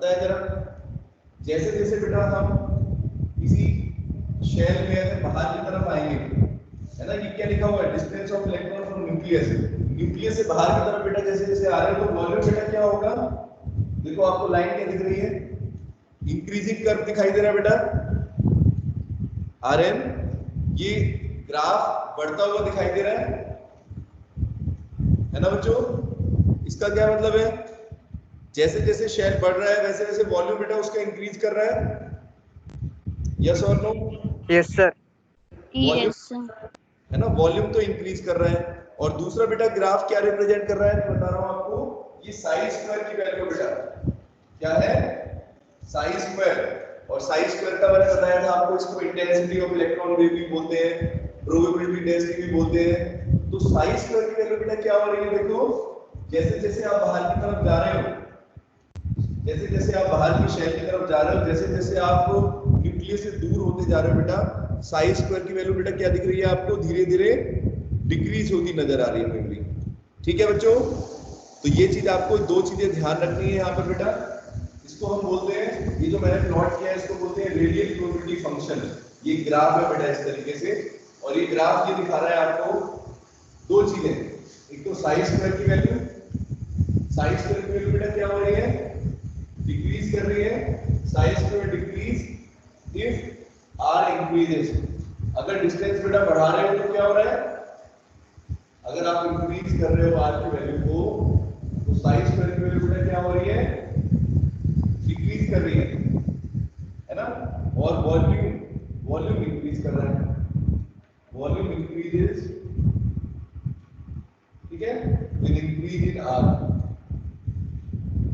बताया जरा। जैसे जैसे बेटा हम किसी शेल में से बाहर की तरफ आएंगे, है ना, ये क्या लिखा हुआ है, distance of electron from nucleus. Nucleus से बाहर की तरफ बेटा जैसे जैसे आ रहे हो तो वॉल्यूम बेटा क्या होगा, देखो आपको लाइन क्या दिख रही है, इंक्रीजिंग कर्व दिखाई दे रहा है बेटा आरएन, ये ग्राफ बढ़ता हुआ दिखाई दे रहा है ना बच्चों। इसका क्या मतलब है, जैसे जैसे शेल बढ़ रहा है वैसे वैसे वॉल्यूम बेटा उसका इंक्रीज कर रहा है, यस और नो? Yes sir. वॉल्यूम है ना, वॉल्यूम तो इंक्रीज कर रहा है। और दूसरा बेटा ग्राफ क्या रिप्रेजेंट कर रहा है, मैं बता रहा हूं आपको, ये साई स्क्वायर की वैल्यू बेटा क्या है, साई स्क्वायर। और साई स्क्वायर का मैंने बताया था आपको, इसको इंटेंसिटी ऑफ इलेक्ट्रॉन वेव भी बोलते हैं, प्रोबेबिलिटी डेंसिटी भी बोलते हैं। तो साई स्क्वायर की वैल्यू बेटा क्या हो रही है, देखो जैसे जैसे आप बाहर की तरफ जा रहे हो, जैसे जैसे आप बाहर की शेल की तरफ जा रहे हो, जैसे जैसे आप न्यूक्लियस से दूर होते जा रहे हो बेटा, साई स्क्वायर की वैल्यू बेटा क्या दिख रही है आपको, धीरे धीरे डिक्रीज होती नजर आ रही है मेमोरी। ठीक है बच्चों, तो ये चीज आपको दो चीजें ध्यान रखनी है यहाँ पर बेटा। इसको हम बोलते हैं, ये जो मैंने प्लॉट किया है इसको बोलते हैं रेडियल प्रोबेबिलिटी फंक्शन। ये ग्राफ है बेटा इस तरीके से, और ये ग्राफ ये दिखा रहा है आपको दो चीजें, एक तो साई स्क्वायर की वैल्यू, साई स्क्वायर की वैल्यू बेटा क्या हो रही है, डिक्रीज कर रही है, psi square decrease if r increases. अगर डिस्टेंस बेटा बढ़ा रहे हो तो क्या हो रहा है, अगर आप इंक्रीज कर रहे हो आर की वैल्यू को, तो साई स्क्वायर की वैल्यू बेटा क्या हो रही है, डिक्रीज कर रही है ना। और वॉल्यूम इंक्रीज कर रहा है, वॉल्यूम इंक्रीजेस, ठीक है, विद इंक्रीज इन आर।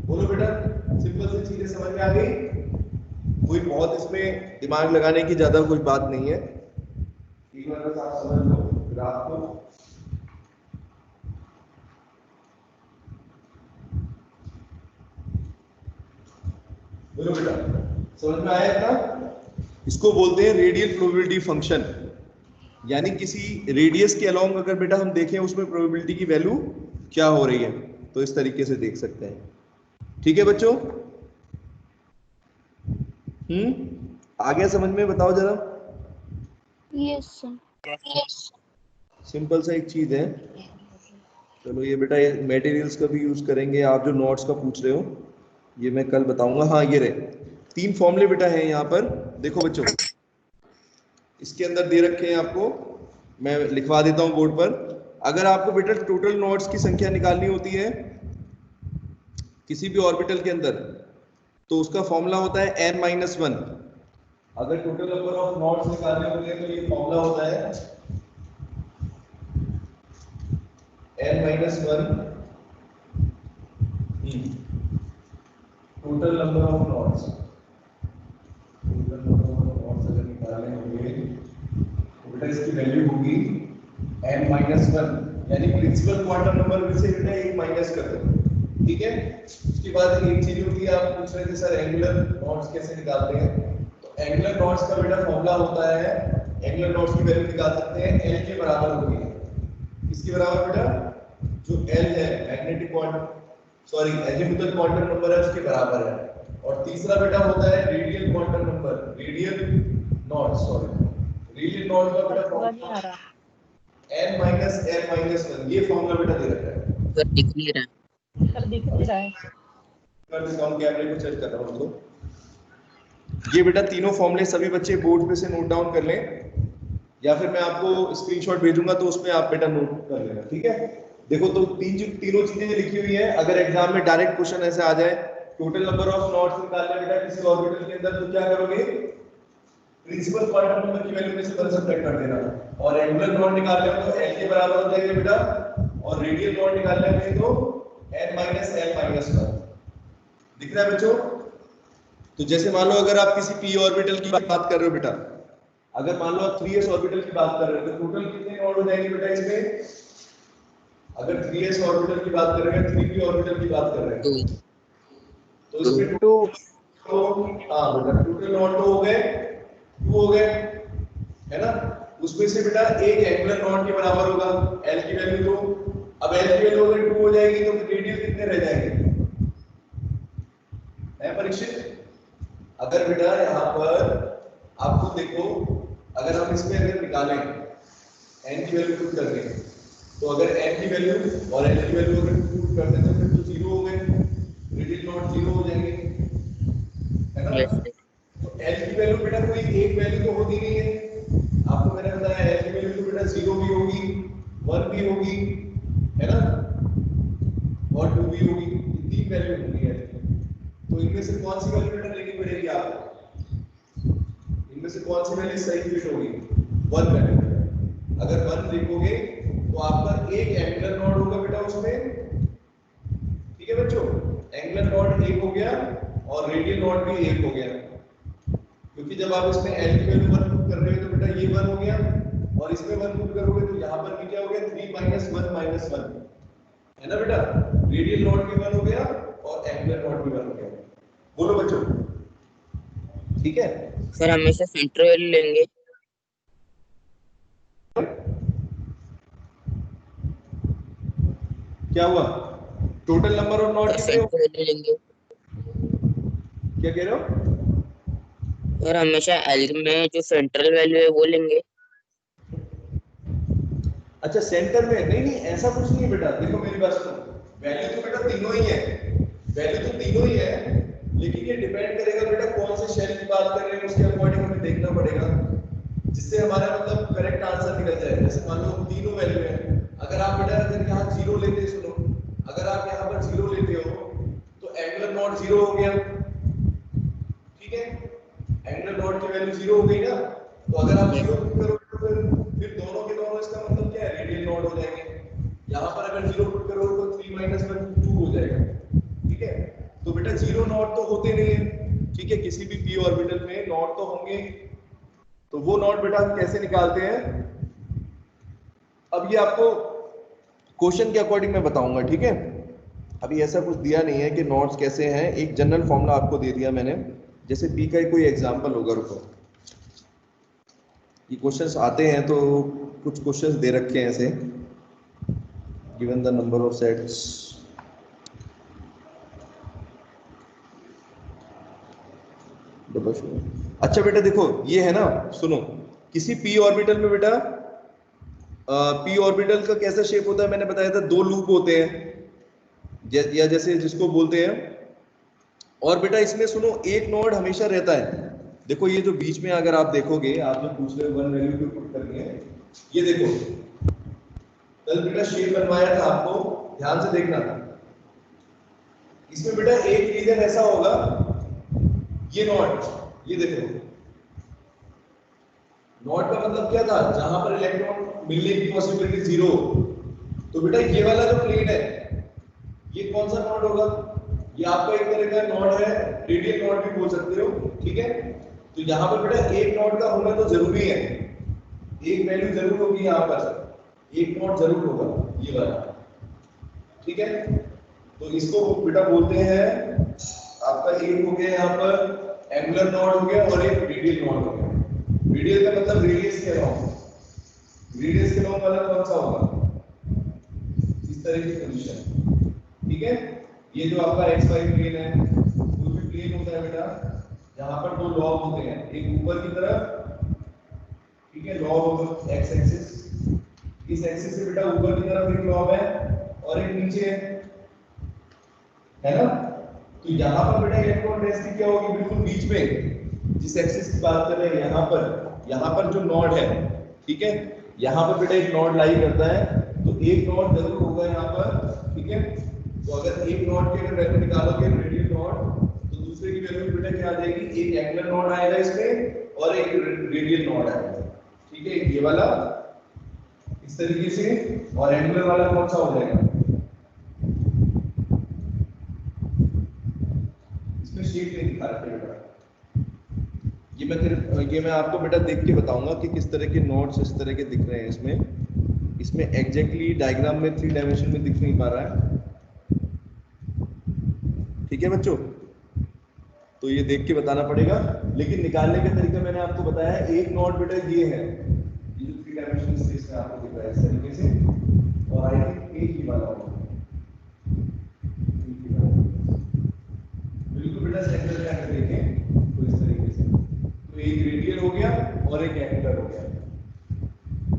बोलो बेटा, सिंपल सी चीजें समझ में आ गई, कोई बहुत इसमें दिमाग लगाने की ज्यादा कोई बात नहीं है, एक बार बस आप समझ लो ग्राफ को। बोलो बेटा, समझ में आया इतना? इसको बोलते हैं रेडियल प्रोबेबिलिटी फंक्शन, यानी किसी रेडियस के अलोंग अगर बेटा हम देखें उसमें प्रोबेबिलिटी की वैल्यू क्या हो रही है, तो इस तरीके से देख सकते हैं। ठीक है बच्चों, आ गया समझ में, बताओ जरा। Yes sir. सिंपल सा एक चीज है। चलो ये बेटा ये मटेरियल्स का भी यूज करेंगे, आप जो नोट्स का पूछ रहे हो ये मैं कल बताऊंगा। हाँ ये रहे तीन फॉर्मूले बेटा हैं यहाँ पर, देखो बच्चों इसके अंदर दे रखे हैं आपको, मैं लिखवा देता हूँ बोर्ड पर। अगर आपको बेटा टोटल नोड्स की संख्या निकालनी होती है किसी भी ऑर्बिटल के अंदर, तो उसका फॉर्मूला होता है n-1। अगर टोटल नंबर ऑफ नोड्स निकालने होते हैं तो ये फॉर्मूला होता है n-1 total number of nodes. Total number of nodes अगर निकालने होंगे तो बेटा इसकी वैल्यू होगी n-1, यानी प्रिंसिपल क्वांटम नंबर में से बेटा एक माइनस कर दो। ठीक है, उसके बाद एक चीज होती है, आप पूछ रहे थे सर एंगुलर नोड्स कैसे निकालते हैं, तो एंगुलर नोड्स का बेटा फॉर्मूला होता है, एंगुलर नोड्स की वैल्यू निकाल सकते हैं l के बराबर होगी। इसके बराबर बेटा जो l है magnetic quantum sorry azimuthal quantum number है उसके बराबर है। और तीसरा बेटा होता है radial quantum number, radial not sorry radial not का बेटा फॉर्मूला n-l-1, ये फॉर्मूला बेटा दे रखा है। सर दिख नहीं रहा है, सर दिख नहीं रहा है, कर देता हूं, कैमरे को चेक कर रहा हूं। तो ये बेटा तीनों फॉर्मूले सभी बच्चे बोर्ड पे से नोट डाउन कर लें, या फिर मैं आपको स्क्रीनशॉट भेजूंगा तो उसमें आप बेटा नोट कर लेना। ठीक है, देखो तो तीनों चीजें लिखी हुई हैं। अगर एग्जाम में डायरेक्ट क्वेश्चन ऐसे आ जाए, टोटल नंबर ऑफ नोड्स निकालने बेटा किसी ऑर्बिटल के अंदर, तो क्या करोगे, प्रिंसिपल क्वांटम नंबर की वैल्यू में से 1 सब्ट्रैक्ट कर देना, और एंगुलर नोड निकालने हो तो l के बराबर हो जाएगा बेटा, और रेडियल नोड निकालने में तो n-l-1 दिख रहा है बच्चों। तो जैसे मान लो अगर आप किसी p ऑर्बिटल की बात कर रहे हो बेटा, अगर मान लो आप 3s ऑर्बिटल की बात कर रहे हो तो टोटल कितने नोड हो जाएंगे बेटा इसमें, अगर 3s ऑर्बिटल की बात कर रहे हैं, 3p ऑर्बिटल की बात कर रहे हैं तो इसमें 2 हां बेटा टोटल नोड तो हो गए 2 हो गए, है ना। उसमें से बेटा एक एंगुलर नोड के बराबर होगा l की वैल्यू 2, अब l की वैल्यू अगर 2 हो जाएगी तो रेडियल कितने रह जाएंगे, है परीक्षित? अगर बेटा यहाँ पर आपको देखो, अगर हम इसमें अगर निकालें n की वैल्यू पुट करके, तो अगर n की वैल्यू और n की वैल्यू अगर पुट कर देते हैं तो 0 हो गए, रेडियल नॉट 0 हो जाएंगे, है ना? Yes sir. तो n की वैल्यू बेटा कोई एक वैल्यू तो होती नहीं है, आपको मैंने बताया n की वैल्यू तो बेटा 0 भी होगी, 1 भी होगी, है ना, और 2 भी होगी, ये तीन वैल्यू होंगी है। तो इनमें से कौन सी वैल्यू बेटा लेनी पड़ेगी आपको? इनमें से कौन सी वैल्यू सही फिट होगी? 1 वैल्यू। अगर 1 लिखोगे तो आपका एक एंगुलर नॉड होगा बेटा उसमें, ठीक है बच्चों, एंगुलर नॉड 1 हो गया और रेडियल नॉड भी 1 हो गया, क्योंकि जब आप इसमें l की वैल्यू 1 पुट कर रहे हो तो बेटा ये 1 हो गया, और इसमें 1 पुट करोगे तो यहाँ पर भी क्या हो गया, 3 - 1 - 1, है ना बेटा? रेडियल नॉड भी 1 हो गया और एंगुलर नॉड भी 1 हो गया। बोलो बच्चों, ठीक है? सर हमेशा सेंटर वैल्यू लेंगे। क्या हुआ? Total number of node sir कितने हो? सेंटर वैल्यू लेंगे। क्या कह रहे हो? सर हमेशा एल में जो सेंट्रल वैल्यू है वो लेंगे। अच्छा, सेंटर में नहीं, नहीं ऐसा कुछ नहीं है बेटा, देखो मेरी बात सुनो, वैल्यू तो बेटा तीनों ही है, वैल्यू तो तीनों ही है, लेकिन ये डिपेंड करेगा बेटा कौन से शेल की बात कर रहे हैं, उसके अकॉर्डिंग हमें देखना पड़ेगा, जिससे हमारा मतलब करेक्ट आंसर निकल जाए। जैसे मान लो तीनों वैल्यू है, अगर आप बेटा अगर यहाँ 0 लेते, सुनो, अगर आप यहाँ पर 0 लेते हो तो एंगुलर नॉट 0 हो गया, ठीक है, एंगुलर नॉट की वैल्यू 0 हो गई ना, तो अगर आप 0 पुट करोगे तो फिर दोनों के दोनों इसका मतलब क्या है, रेडियल नॉट हो जाएंगे। यहाँ पर अगर 0 पुट करोगे तो 3 - 1 2 हो जाएगा, ठीक है? तो बेटा 0 नॉट तो होते नहीं है, ठीक है, किसी भी p ऑर्बिटल में नॉट तो होंगे, तो वो नॉट बेटा हम कैसे निकालते हैं, अब ये आपको क्वेश्चन के अकॉर्डिंग मैं बताऊंगा, ठीक है? अभी ऐसा कुछ दिया नहीं है कि नॉट्स कैसे हैं, एक जनरल फॉर्मूला आपको दे दिया मैंने, जैसे p का कोई एग्जांपल होगा, रुको, ये क्वेश्चंस आते हैं तो कुछ क्वेश्चंस दे रखे हैं ऐसे, given the number of sets, अच्छा बेटा देखो ये है ना, सुनो, किसी p ऑर्बिटल में बेटा p ऑर्बिटल का कैसा शेप होता है, मैंने बताया था 2 लूप होते हैं, या जैसे जिसको बोलते हैं, और बेटा इसमें सुनो एक नोड हमेशा रहता है, देखो ये जो बीच में अगर आप देखोगे, आप जो पूछ रहे हो 1 वैल्यू क्यों पुट करनी है, ये देखो कल बेटा शेप बनवाया था आपको, ध्यान से देखना, इसमें बेटा एक रीजन ऐसा होगा, ये नॉट, ये देखो नॉट का मतलब क्या था, जहां पर इलेक्ट्रॉन मिलने की पॉसिबिलिटी 0, तो बेटा ये वाला जो प्लेन है ये कौन सा नॉड होगा, ये आपका एक तरह का नॉड है, रेडियल नॉड भी बोल सकते हो, ठीक है? तो यहाँ पर बेटा एक नॉड का होना तो जरूरी है, एक वैल्यू जरूर होगी, यहाँ पर एक नॉड जरूर होगा, ये वाला, ठीक है? तो इसको बेटा बोलते हैं, आपका एक हो गया यहाँ पर एंगुलर नॉड हो गया और एक रेडियल नॉड हो गया, रेडियल का मतलब रेडियस के अराउंड, रेडियस के अराउंड वाला कौन सा होगा, इस तरह की पोजीशन, ठीक है? ये जो आपका एक्स वाई प्लेन है, कोई भी प्लेन होता है बेटा जहां पर 2 लॉब होते हैं, एक ऊपर की तरफ, ठीक है, लॉब ऑफ एक्स एक्सिस, इस एक्सिस से बेटा ऊपर की तरफ एक लॉब है और एक नीचे है ना? तो यहाँ पर बेटा इलेक्ट्रॉन डेंसिटी क्या होगी, बिल्कुल बीच में, जिस एक्सिस की बात कर रहे हैं, यहाँ पर जो नॉड है, ठीक है, यहाँ पर बेटा एक नॉड लाई करता है, तो एक नॉड जरूर होगा यहाँ पर, ठीक है? तो अगर एक नॉड की अगर वैल्यू निकालोगे रेडियल नॉड, तो दूसरे की वैल्यू बेटा क्या आ जाएगी, एक एंगुलर नॉड आएगा इसमें और एक रेडियल नॉड आएगा, ठीक है? ये वाला इस तरीके से, और एंगुलर वाला कौन सा हो जाएगा, इसमें शेप नहीं दिखा रखे बेटा, ये मैं आपको बेटा देख के बताऊंगा कि किस तरह के नोड्स इस तरह के दिख रहे हैं इसमें एग्जैक्टली डायग्राम में 3 डायमेंशन में दिख नहीं पा रहा है, ठीक है बच्चों? तो ये देख के बताना पड़ेगा, लेकिन निकालने का तरीका मैंने आपको बताया है, एक नोड बेटा ये है, ये जो 3 डायमेंशन स्पेस में आपको दिख रहा है इस तरीके से, और आई थिंक एक ही वाला होगा, बिल्कुल बेटा सेंटर से देखें तो इस तरीके से, तो एक रेडियल हो गया और एक एंगुलर हो गया,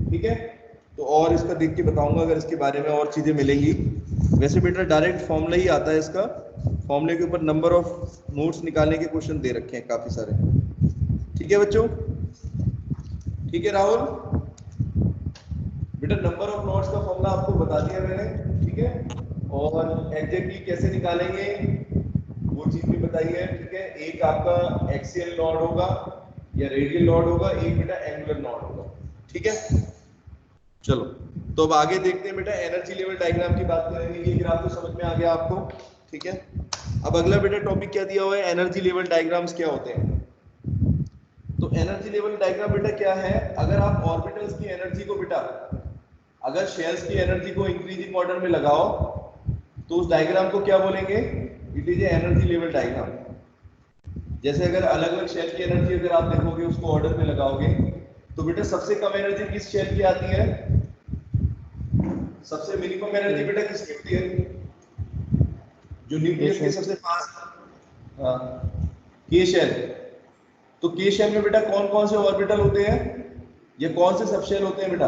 ठीक है। तो और इसका देख के बताऊंगा अगर इसके बारे में और चीजें मिलेंगी। वैसे बेटा डायरेक्ट फॉर्मूला ही आता है इसका, फॉर्मूले के ऊपर नंबर ऑफ नोट्स निकालने के क्वेश्चन दे रखे हैं काफी सारे, ठीक है बच्चों, ठीक है राहुल। बेटा नंबर ऑफ नोट्स का फॉर्मूला आपको बता दिया मैंने, ठीक है, और एग्जैक्टली कैसे निकालेंगे वो चीज भी बताई है, ठीक है। एक आपका एक्सियल नॉड होगा या रेडियल नॉड होगा, एक बेटा एंगुलर नॉड होगा, ठीक है। चलो तो अब आगे देखते हैं बेटा, एनर्जी लेवल डायग्राम की बात करेंगे। ये ग्राफ तो समझ में आ गया आपको, ठीक है। अब अगला बेटा टॉपिक क्या दिया हुआ है, एनर्जी लेवल डायग्राम्स क्या होते हैं। तो एनर्जी लेवल डायग्राम बेटा क्या है, अगर आप ऑर्बिटल्स की एनर्जी को बेटा, अगर शेल्स की एनर्जी को इंक्रीजिंग ऑर्डर में लगाओ तो उस डायग्राम को क्या बोलेंगे, it is a energy level diagram. जैसे अगर अलग अलग शेल की एनर्जी अगर आप देखोगे उसको ऑर्डर में लगाओगे तो बेटा सबसे कम एनर्जी किस शेल की आती है, सबसे मिनिमम एनर्जी बेटा किसकी होती है, जो न्यूक्लियस के सबसे पास, हाँ के शेल। तो के शेल में बेटा कौन कौन से ऑर्बिटल होते हैं, ये कौन से सबशेल होते हैं बेटा,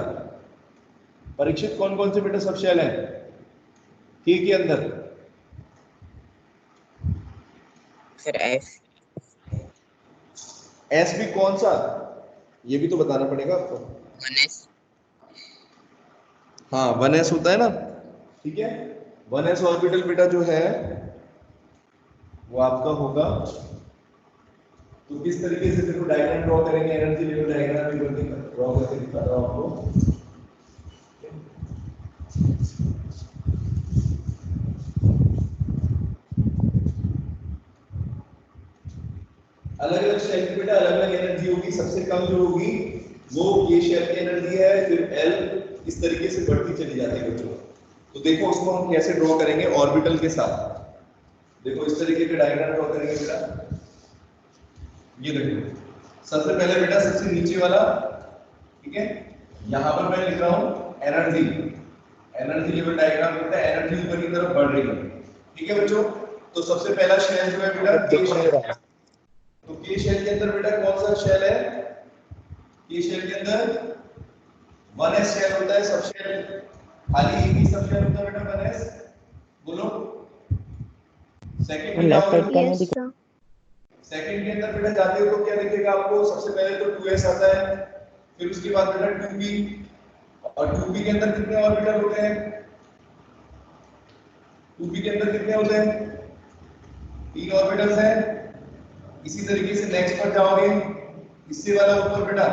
परीक्षित कौन कौन से बेटा सबशेल हैं के अंदर। Sir S. एस भी कौन सा, ये भी तो बताना पड़ेगा आपको। 1s। हाँ 1s होता है ना, ठीक है। 1s ऑर्बिटल बेटा जो है वो आपका होगा, तो किस तरीके से देखो डायग्राम ड्रॉ करेंगे, एनर्जी लेवल डायग्राम भी ड्रॉ करके दिखा रहा हूं आपको। अलग अलग शेल की बेटा अलग अलग एनर्जी होगी, सबसे कम जो होगी वो के शेल की एनर्जी है, फिर एल इस तरीके से बढ़ती चली जाती है बच्चों। तो देखो उसको हम कैसे ड्रॉ करेंगे ऑर्बिटल के साथ, देखो इस तरीके का डायग्राम ड्रॉ करेंगे बेटा। ये देखो सबसे पहले बेटा सबसे नीचे वाला, ठीक है, यहां पर मैं लिख रहा हूं एनर्जी, एनर्जी लेवल डायग्राम बेटा, एनर्जी ऊपर की तरफ बढ़ रही है, ठीक है बच्चों। तो सबसे पहला शेल जो है बेटा के शेल, तो के शेल के अंदर बेटा कौन सा शेल है, के शेल के अंदर 1s शेल होता है, सब शेल खाली एक ही सब शेल होता है बेटा 1s, बोलो। सेकंड क्या होगा, यस सर। सेकंड के अंदर बेटा जाते हो तो क्या दिखेगा आपको, सबसे पहले तो 2s आता है, फिर उसके बाद बेटा 2p, और 2p के अंदर कितने ऑर्बिटल होते हैं, 2p के अंदर कितने होते हैं, 3 ऑर्बिटल्स हैं। इसी तरीके से नेक्स्ट पर जाओगे, इससे वाला ऊपर बेटा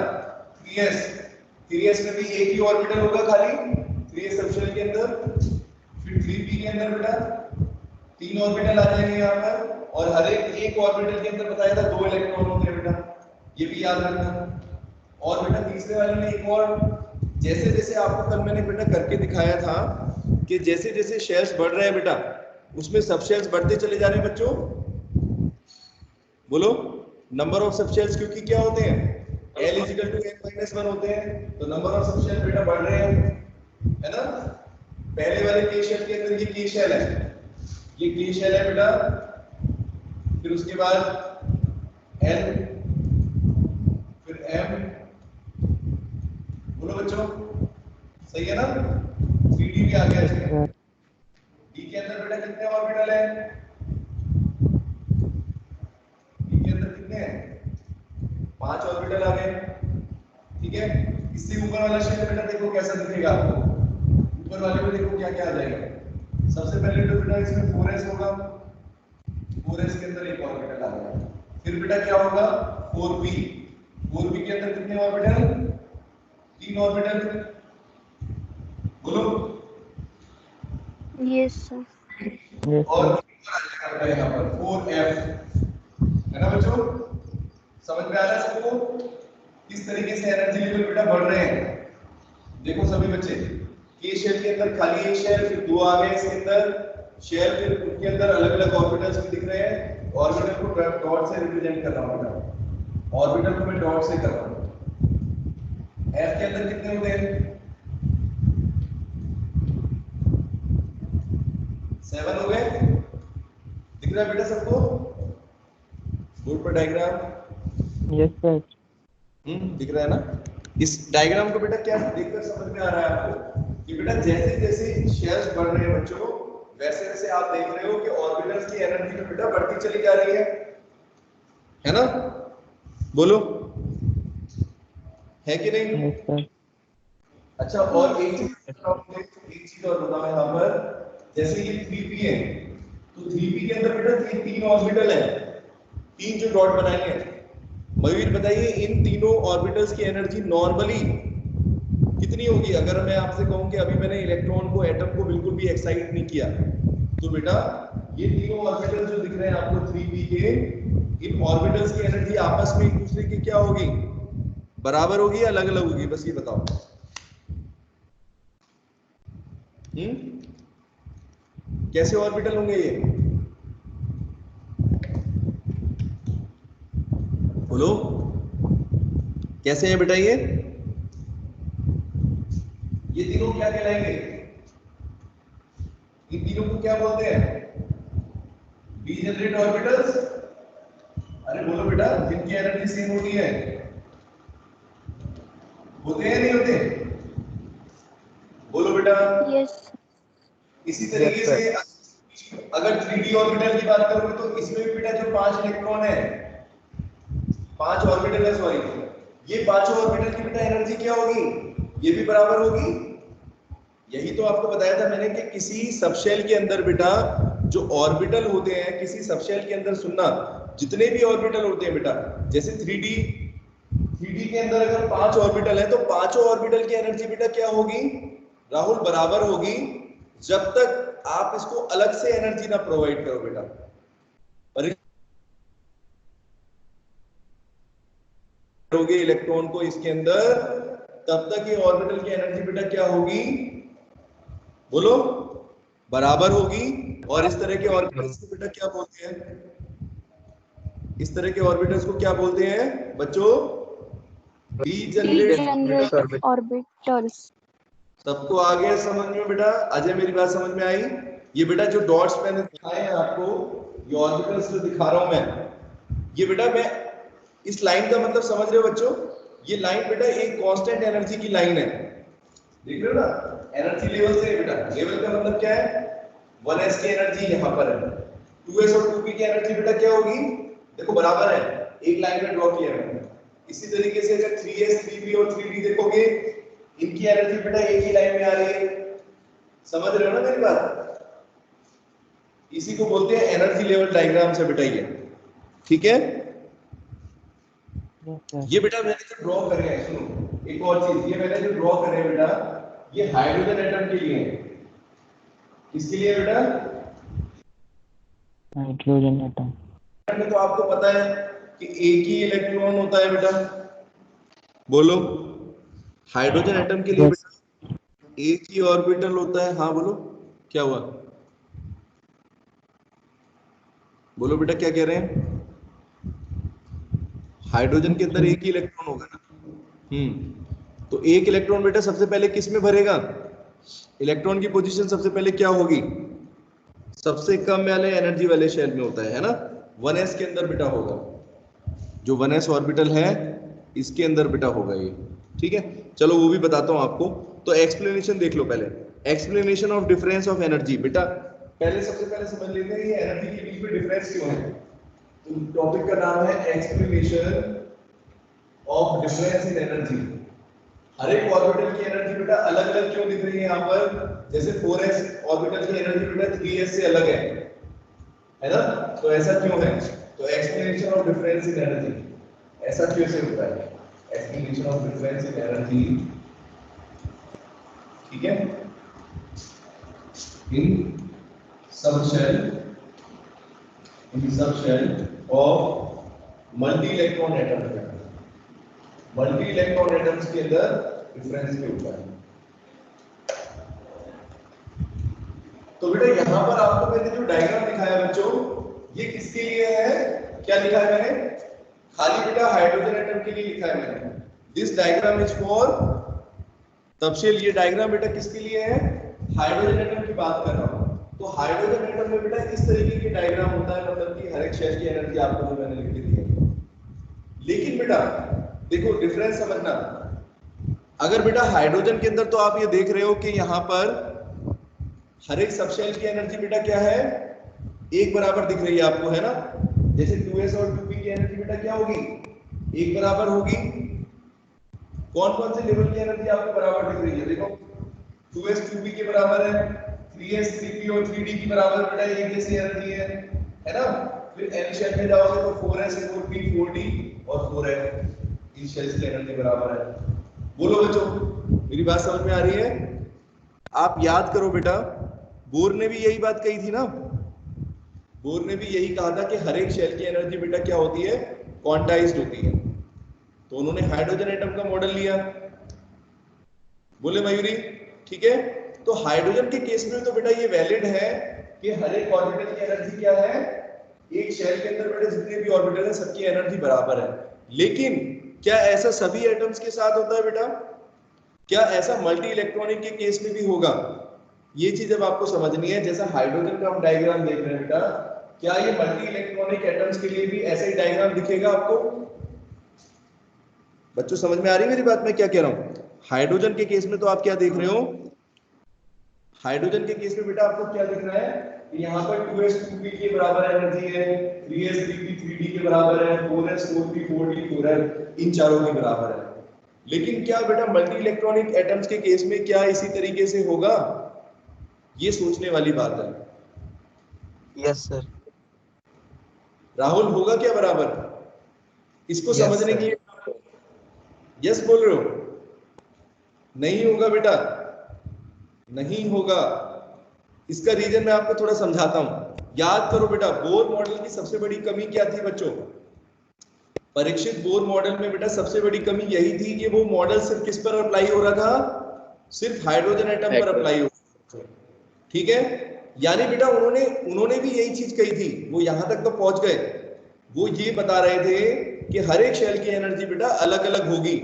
3s, 3s में भी एक ही ऑर्बिटल होगा खाली 3s सबशेल के अंदर, फिर 3p के अंदर बेटा 3 ऑर्बिटल आ जाएंगे यहाँ पर, और हर एक ऑर्बिटल के अंदर बताया था 2 इलेक्ट्रॉन होते हैं बेटा, ये भी याद रखना। और बेटा तीसरे वाले में एक और, जैसे जैसे आपको कल मैंने बेटा करके दिखाया था कि जैसे जैसे शेल्स बढ़ रहे हैं बेटा उसमें सबशेल्स बढ़ते चले जा रहे हैं बच्चों, बोलो नंबर ऑफ सबशेल्स, क्योंकि क्या होते हैं L = n-1 होते हैं, तो नंबर ऑफ सबशेल बेटा बढ़ रहे हैं, है ना। पहले वाले के शेल के अंदर ये के शेल है, ये के शेल है बेटा, फिर उसके बाद L, फिर M, बोलो बच्चों सही है ना। 3D भी आ गया इसमें, D के अंदर बेटा कितने ऑर्बिटल हैं, D के अंदर कितने हैं, 5 ऑर्बिटल आ गए, ठीक है। इससे ऊपर वाला शेल बेटा देखो कैसा दिखेगा आपको, ऊपर वाले में देखो क्या क्या आ जाएगा। सबसे पहले तो बेटा इसमें 4s होगा, 4s के अंदर एक ऑर्बिटल आ गया, फिर बेटा क्या होगा 4p, 4p के अंदर कितने ऑर्बिटल, 3 ऑर्बिटल, बोलो। Yes sir. और यहाँ पर 4f, है ना बच्चों, समझ में आ रहा है सबको किस तरीके से एनर्जी लेवल बेटा बढ़ रहे हैं। देखो सभी बच्चे, के शेल के अंदर खाली एक शेल, फिर 2 आ गए इसके अंदर शेल, फिर उनके अंदर अलग अलग ऑर्बिटल्स भी दिख रहे हैं। ऑर्बिटल को डॉट से रिप्रेजेंट कर रहा हूं बेटा, ऑर्बिटल को मैं डॉट से कर रहा हूं। एफ के अंदर कितने होते हैं, 7 हो गए, दिख रहा है बेटा सबको, बोर्ड पर डायग्राम यस सर। दिख रहा है ना? इस डायग्राम को बेटा क्या देखकर समझ में आ रहा है आपको कि बेटा जैसे जैसे शेयर्स बढ़ रहे हैं बच्चों, वैसे वैसे आप देख रहे हो कि ऑर्बिटल्स की एनर्जी तो बेटा बढ़ती चली जा रही है ना? बोलो, है कि नहीं? Yes sir. अच्छा, और एक चीज और बताओ यहाँ पर, जैसे ये 3p है, तो 3p के अंदर बेटा तीन ऑर्बिटल है, तीन जो डॉट बनाए हैं। मयूर बताइए, इन तीनों ऑर्बिटल्स की एनर्जी नॉर्मली कितनी होगी? अगर मैं आपसे कहूं कि अभी मैंने इलेक्ट्रॉन को, एटम को बिल्कुल भी एक्साइट नहीं किया, तो बेटा ये तीनों ऑर्बिटल्स जो दिख रहे हैं आपको 3p के, इन ऑर्बिटल्स की एनर्जी आपस में एक दूसरे की क्या होगी? बराबर होगी या अलग अलग होगी? बस ये बताओ। कैसे ऑर्बिटल होंगे ये? बोलो, कैसे हैं बेटा ये तीनों क्या कहलाएंगे? इन तीनों को क्या बोलते हैं? Degenerate orbitals. अरे बोलो बेटा, जिनकी एनर्जी सेम होती है, होते हैं नहीं होते? बोलो बेटा। यस। इसी तरीके से अगर 3d ऑर्बिटल की बात करोगे तो इसमें भी बेटा जो 5 इलेक्ट्रॉन है, 5 ऑर्बिटल है, सॉरी, ये पांचों ऑर्बिटल की बेटा एनर्जी क्या होगी? ये भी बराबर होगी। यही तो आपको बताया था मैंने कि किसी सबशेल के अंदर बेटा जो ऑर्बिटल होते हैं, किसी सबशेल के अंदर सुनना, जितने भी ऑर्बिटल होते हैं बेटा, जैसे 3d के अंदर अगर 5 ऑर्बिटल है तो पांचों ऑर्बिटल की एनर्जी बेटा क्या होगी राहुल? बराबर होगी, जब तक आप इसको अलग से एनर्जी ना प्रोवाइड करो बेटा। करोगे इलेक्ट्रॉन को इसके अंदर, तब तक ये ऑर्बिटल की एनर्जी बेटा क्या होगी? बोलो, बराबर होगी। और इस तरह के ऑर्बिटल्स को बेटा क्या बोलते हैं? इस तरह के ऑर्बिटल्स को क्या बोलते हैं बच्चों? Degenerate orbitals. सबको आ गया समझ में बेटा? अजय, मेरी बात समझ में आई? ये बेटा जो डॉट्स मैंने दिखाए हैं आपको, ये ऑर्बिटल्स जो दिखा रहा हूं मैं, ये बेटा मैं इस लाइन का मतलब समझ रहे हो बच्चों? ये लाइन बेटा एक कांस्टेंट एनर्जी की लाइन है, देख रहे हो ना? एनर्जी लेवल से बेटा, लेवल का मतलब क्या है? 1s की एनर्जी यहाँ पर है, 2s और 2p की एनर्जी बेटा क्या होगी? देखो बराबर है, एक लाइन में ड्रॉ किया मैंने। इसी तरीके से अगर 3s 3p और 3d देखोगे, इनकी एनर्जी बेटा एक ही लाइन में आ रही है। समझ रहे हो ना मेरी बात? इसी को बोलते हैं एनर्जी लेवल डायग्राम से बेटा ये, ठीक है? ये बेटा मैंने जो ड्रॉ कर रहे हैं, सुनो एक और चीज, ये मैंने जो ड्रॉ कर रहे हैं बेटा, ये हाइड्रोजन एटम के लिए है। किसके लिए बेटा? हाइड्रोजन एटम में तो आपको पता है कि एक ही इलेक्ट्रॉन होता है बेटा। बोलो, हाइड्रोजन एटम के लिए बेटा एक ही ऑर्बिटल होता है। हाँ बोलो, क्या हुआ? बोलो बेटा, क्या कह रहे हैं? हाइड्रोजन के अंदर एक ही इलेक्ट्रॉन होगा ना? तो एक इलेक्ट्रॉन बेटा सबसे पहले किस में भरेगा? इलेक्ट्रॉन की पोजीशन सबसे पहले क्या होगी? सबसे कम वाले एनर्जी वाले शेल में होता है ना? 1s के अंदर बेटा होगा, जो 1s ऑर्बिटल है इसके अंदर बेटा होगा ये, ठीक है? चलो वो भी बताता हूं आपको। तो एक्सप्लेनेशन देख लो पहले, explanation of difference of energy. बेटा पहले सबसे पहले समझ लेते हैं ये एनर्जी के बीच में डिफरेंस क्यों है। तो टॉपिक का नाम है explanation of difference in energy. हर एक ऑर्बिटल की एनर्जी बेटा अलग अलग क्यों दिख रही है यहाँ पर? जैसे 4s ऑर्बिटल की एनर्जी बेटा 3s से अलग है ना? तो ऐसा क्यों है? तो explanation of difference in energy, ऐसा क्यों से होता है? Explanation of difference in energy, ठीक है? In subshell of multi electron atom, multi electron atoms के अंदर डिफरेंस क्यों होता है? तो बेटा यहां पर आपको मैंने जो डायग्राम दिखाया बच्चों, ये किसके लिए है? क्या लिखा है मैंने? खाली बेटा हाइड्रोजन एटम के लिए लिखा है मैंने। This diagram is for subshell. ये डायग्राम बेटा किसके लिए है? हाइड्रोजन एटम की बात कर रहा हूं। तो हाइड्रोजन एटम में बेटा इस तरीके की डायग्राम होता है, मतलब कि हर एक शेल की एनर्जी आपको मैंने लिख के दी है। लेकिन बेटा देखो डिफरेंस समझना, अगर बेटा हाइड्रोजन के अंदर तो आप ये देख रहे हो कि यहाँ पर हर एक सबशेल की एनर्जी बेटा क्या है, एक बराबर दिख रही है आपको, है ना। जैसे 2s और 2p की एनर्जी बेटा क्या होगी, एक बराबर होगी। कौन कौन से लेवल की एनर्जी आपको बराबर दिख रही है, देखो 2s 2p के बराबर है, 3s 3p और 3d की बराबर बेटा एक जैसी एनर्जी है ना। फिर n शेल में जाओगे तो 4s 4p 4d और 4f, इन शेल्स की एनर्जी बराबर है। बोलो बच्चों मेरी बात समझ में आ रही है? आप याद करो बेटा, बोर ने भी यही बात कही थी ना, बोर ने भी यही कहा था कि हर एक शेल की एनर्जी बेटा क्या होती है, क्वांटाइज्ड होती है। तो उन्होंने हाइड्रोजन एटम का मॉडल लिया, बोले मयूरी ठीक है। तो हाइड्रोजन के केस में तो बेटा ये वैलिड है कि हर एक ऑर्बिटल की एनर्जी क्या है, एक शेल के अंदर बेटा जितने भी ऑर्बिटल है सबकी एनर्जी बराबर है। लेकिन क्या ऐसा सभी एटम्स के साथ होता है बेटा? क्या ऐसा मल्टी इलेक्ट्रॉनिक के केस में भी होगा? ये चीज अब आपको समझनी है। जैसा हाइड्रोजन का हम डायग्राम देख रहे हैं बेटा, क्या ये मल्टी इलेक्ट्रॉनिक एटम्स के लिए भी ऐसा ही डायग्राम दिखेगा आपको? बच्चों समझ में आ रही है मेरी बात, मैं क्या कह रहा हूं? हाइड्रोजन के केस में तो आप क्या देख रहे हो, हाइड्रोजन के केस में बेटा आपको क्या दिख रहा है कि यहाँ पर 2s 2p के बराबर एनर्जी है, 3s 3p 3d के बराबर है, 4s 4p 4d 4f इन चारों के बराबर है। लेकिन क्या बेटा मल्टी इलेक्ट्रॉनिक एटम्स के केस में क्या इसी तरीके से होगा? ये सोचने वाली बात है। Yes sir. राहुल होगा क्या बराबर? इसको Yes, समझने sir. के लिए यस बोल रहे हो? नहीं होगा बेटा, नहीं होगा। इसका रीजन मैं आपको थोड़ा समझाता हूं। याद करो बेटा, बोर मॉडल की सबसे बड़ी कमी क्या थी बच्चों? परीक्षित बोर मॉडल में बेटा सबसे बड़ी कमी यही थी कि वो मॉडल सिर्फ किस पर अप्लाई हो रहा था, सिर्फ हाइड्रोजन एटम पर अप्लाई हो रहा था। ठीक है, यानी बेटा उन्होंने भी यही चीज कही थी, वो यहां तक तो पहुंच गए। वो ये बता रहे थे कि हर एक शेल की एनर्जी बेटा अलग अलग होगी।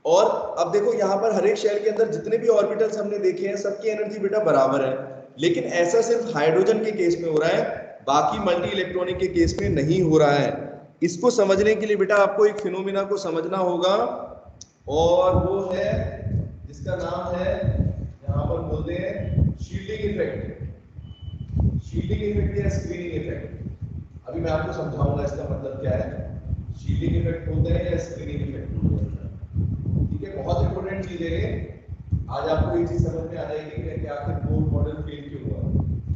और अब देखो यहाँ पर हर एक शेल के अंदर जितने भी ऑर्बिटल्स हमने देखे हैं सबकी एनर्जी बेटा बराबर है। लेकिन ऐसा सिर्फ हाइड्रोजन के केस में हो रहा है, बाकी मल्टी इलेक्ट्रॉनिक के केस में नहीं हो रहा है। इसको समझने के लिए बेटा आपको एक फिनोमिना को समझना होगा, और वो है जिसका नाम है, यहाँ पर बोलते हैं शील्डिंग इफेक्ट। शील्डिंग इफेक्ट या स्क्रीनिंग इफेक्ट। अभी मैं आपको समझाऊंगा इसका मतलब क्या है। शील्डिंग इफेक्ट बोलते हैं या स्क्रीनिंग इफेक्ट बोलते हैं। ठीक है, बहुत इंपॉर्टेंट चीज है ये। आज आपको ये चीज समझ में आ जाएगी कि आखिर बोर मॉडल फेल क्यों हुआ।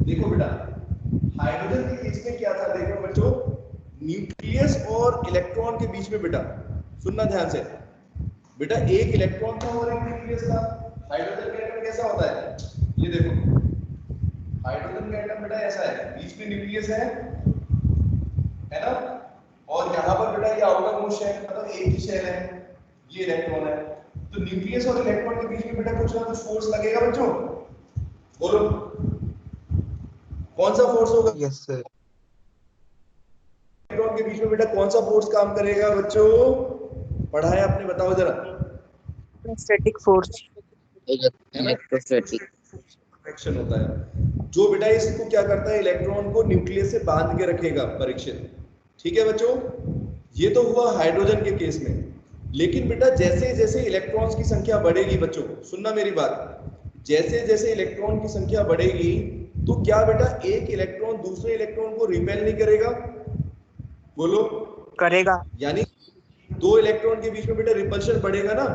देखो बेटा, हाइड्रोजन के केस में क्या था, देखो बच्चों, न्यूक्लियस और इलेक्ट्रॉन के बीच में बेटा, सुनना ध्यान से बेटा, एक इलेक्ट्रॉन था और एक न्यूक्लियस था। हाइड्रोजन का एटम कैसा होता है, ये देखो, हाइड्रोजन का एटम बेटा ऐसा है, बीच में न्यूक्लियस है ना, और यहाँ पर बेटा ये आउटर मोस्ट शेल, मतलब एक ही शेल है, ये इलेक्ट्रॉन है। तो न्यूक्लियस और इलेक्ट्रॉन के बीच में बेटा कुछ ना कुछ फोर्स लगेगा बच्चों, बोलो कौन सा फोर्स होगा? Yes sir. इलेक्ट्रॉन के बीच में बेटा कौन सा फोर्स काम करेगा बच्चों? पढ़ा है आपने, बताओ जरा। Static force. इलेक्ट्रोस्टैटिक एक्शन होता है जो बेटा इसको क्या करता है, इलेक्ट्रॉन को न्यूक्लियस से बांध के रखेगा परीक्षित। ठीक है बच्चों, ये तो हुआ हाइड्रोजन के केस में। लेकिन बेटा जैसे जैसे इलेक्ट्रॉन्स की संख्या बढ़ेगी, बच्चों सुनना मेरी बात, जैसे जैसे इलेक्ट्रॉन की संख्या बढ़ेगी तो क्या बेटा एक इलेक्ट्रॉन दूसरे इलेक्ट्रॉन को रिपेल नहीं करेगा? बोलो करेगा। यानी दो इलेक्ट्रॉन के बीच में बेटा रिपल्शन बढ़ेगा ना।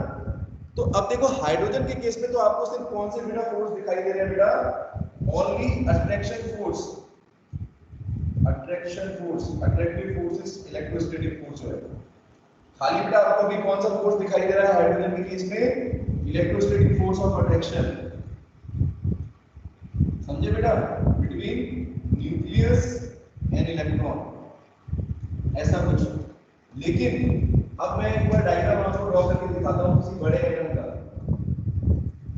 तो अब देखो हाइड्रोजन के केस में तो आपको सिर्फ कौन से बेटा फोर्स दिखाई दे रहे हैं बेटा? Only attraction force. Attraction force, attractive forces, electrostatic force है। खाली बेटा आपको अभी कौन सा फोर्स दिखाई दे रहा है हाइड्रोजन के केस में? Electrostatic force of attraction. समझे बेटा, बिटवीन न्यूक्लियस एंड इलेक्ट्रॉन, ऐसा कुछ। लेकिन अब मैं एक बार डायग्राम आपको ड्रॉ करके दिखाता हूं किसी बड़े एटम का।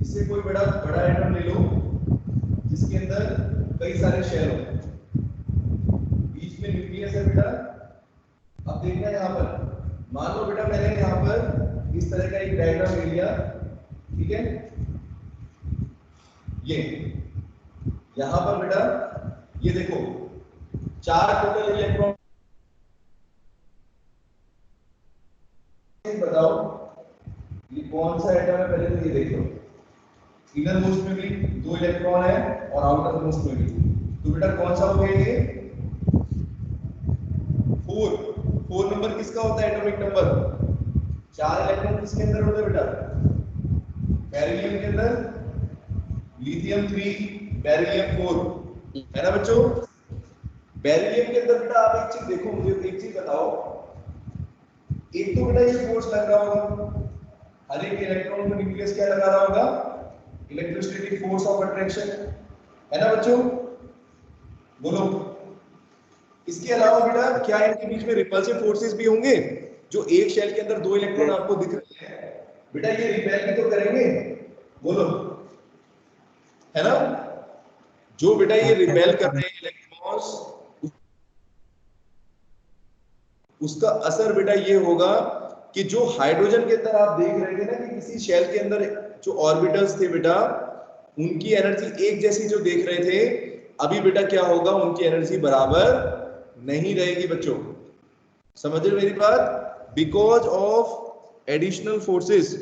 इससे कोई बड़ा एटम ले लो जिसके अंदर कई सारे शेल हो, बीच में न्यूक्लियस है बेटा। अब देखना यहाँ पर, मान लो बेटा मैंने यहाँ पर इस तरह का एक डायग्राम ले लिया, ठीक है। ये यहाँ पर बेटा ये देखो, 4 टोटल इलेक्ट्रॉन बताओ ये कौन सा एटम है, पहले तो ये देख लो। इनर मोस्ट में भी 2 इलेक्ट्रॉन है और आउटर मोस्ट में भी, तो बेटा कौन सा हो गया ये 4 नंबर किसका होता है एटॉमिक नंबर? 4 इलेक्ट्रॉन किसके अंदर होते हैं बेटा? बेरिलियम के अंदर, लिथियम 3, बेरिलियम 4, है ना बच्चों? बेरिलियम के अंदर बेटा आप एक चीज देखो, मुझे एक चीज बताओ, एक तो बेटा ये फोर्स लग रहा होगा, हर एक इलेक्ट्रॉन को न्यूक्लियस क्या लगा रहा होगा? इलेक्ट्रोस्टैटिक फोर्स ऑफ अट्रैक्शन, है ना बच्चों? बोलो। इसके अलावा बेटा क्या इनके बीच में रिपल्सिव फोर्सेस भी होंगे? जो एक शेल के अंदर 2 इलेक्ट्रॉन आपको दिख रहे हैं बेटा, ये रिपेल भी तो करेंगे, बोलो, है ना? जो बेटा ये रिपेल कर रहे हैं इलेक्ट्रॉन्स, उसका असर बेटा ये होगा कि जो हाइड्रोजन के अंदर आप देख रहे थे ना कि किसी शेल के अंदर जो ऑर्बिटल्स थे बेटा, उनकी एनर्जी एक जैसी जो देख रहे थे, अभी बेटा क्या होगा, उनकी एनर्जी बराबर नहीं रहेगी बच्चों। समझ रहे मेरी बात? Because of additional forces.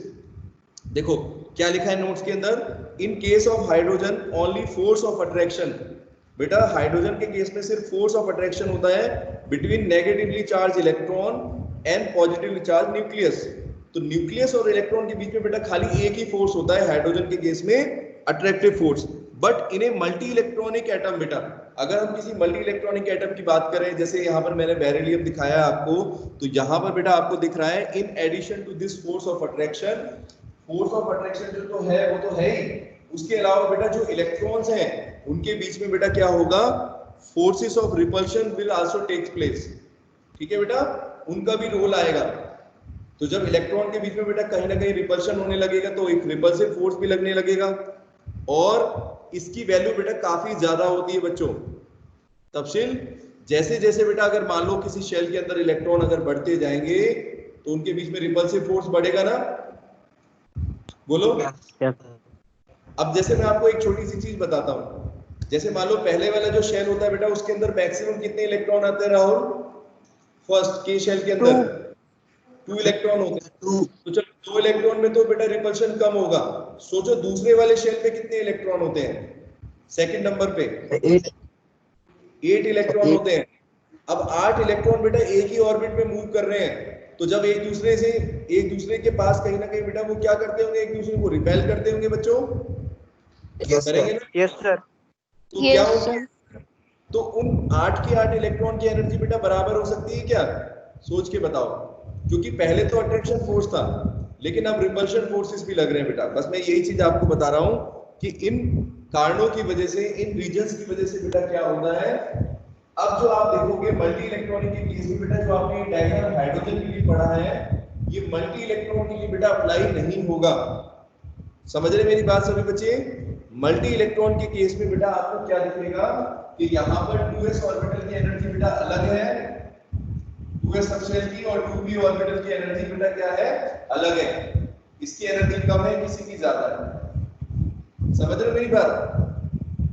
देखो क्या लिखा है नोट्स के अंदर, in case of hydrogen only force of attraction. बेटा हाइड्रोजन के केस में सिर्फ फोर्स ऑफ अट्रैक्शन होता है between negatively charge electron and positively charge nucleus. तो न्यूक्लियस और इलेक्ट्रॉन के बीच में बेटा खाली एक ही फोर्स होता है हाइड्रोजन के केस में, attractive force. But in a multi electronic atom बेटा, अगर हम किसी मल्टी इलेक्ट्रॉनिक एटम की बात करें, जैसे यहाँ पर मैंने बेरिलियम दिखाया है आपको, तो यहाँ पर बेटा आपको दिख रहा है in addition to this force of attraction, force of attraction जो तो है वो तो है ही, उसके अलावा बेटा जो इलेक्ट्रॉन्स हैं उनके बीच में बेटा क्या होगा, forces of repulsion will also take place. ठीक है बेटा, उनका भी रोल आएगा। तो जब इलेक्ट्रॉन के बीच में बेटा कहीं ना कहीं रिपल्शन होने लगेगा तो एक रिपल्सिव फोर्स भी लगने लगेगा, और इसकी वैल्यू बेटा काफी ज्यादा होती है बच्चों। तफसील जैसे जैसे बेटा अगर मान लो किसी शेल के अंदर इलेक्ट्रॉन अगर बढ़ते जाएंगे तो उनके बीच में रिपल्सिव फोर्स बढ़ेगा ना, बोलो। अब जैसे मैं आपको एक छोटी सी चीज बताता हूं, जैसे मान लो पहले वाला जो शेल होता है बेटा, उसके अंदर मैक्सिमम कितने इलेक्ट्रॉन आते हैं राहुल? फर्स्ट के शेल के अंदर 2 इलेक्ट्रॉन होते हैं। तो चलो 2 इलेक्ट्रॉन में तो बेटा रिपल्शन कम होगा। सोचो दूसरे वाले शेल पे कितने इलेक्ट्रॉन होते हैं? सेकंड नंबर पे 8 इलेक्ट्रॉन होते हैं। अब 8 इलेक्ट्रॉन बेटा एक ही ऑर्बिट में मूव कर रहे हैं, तो जब एक दूसरे के पास कहीं ना कहीं बेटा वो क्या करते होंगे, एक दूसरे को रिपेल करते होंगे बच्चों, करेंगे ना? Yes sir. तो क्या होगा, तो उन 8 के 8 इलेक्ट्रॉन की एनर्जी बेटा बराबर हो सकती है क्या? सोच के बताओ, क्योंकि पहले तो अट्रैक्शन फोर्स था लेकिन अब रिपल्शन फोर्सेस भी लग रहे हैं बेटा। बस मैं यही चीज आपको बता रहा हूं कि इन कारणों की वजह से, इन रीजंस की वजह से बेटा क्या होता है। अब जो आप देखोगे मल्टी इलेक्ट्रॉनिक के केस में बेटा, जो आपने डायग्राम हाइड्रोजन के लिए पढ़ा है, ये मल्टी इलेक्ट्रॉन के लिए बेटा अप्लाई नहीं होगा। समझ रहे मेरी बात सभी बच्चे? मल्टी इलेक्ट्रॉन के केस में बेटा आपको क्या दिखेगा कि यहाँ पर 2s ऑर्बिटल की एनर्जी बेटा अलग है, 2s सबशेल की, और 2p ऑर्बिटल की एनर्जी बेटा क्या है, अलग है। इसकी एनर्जी कम है, किसी की ज्यादा है। समझ रहे मेरी बात?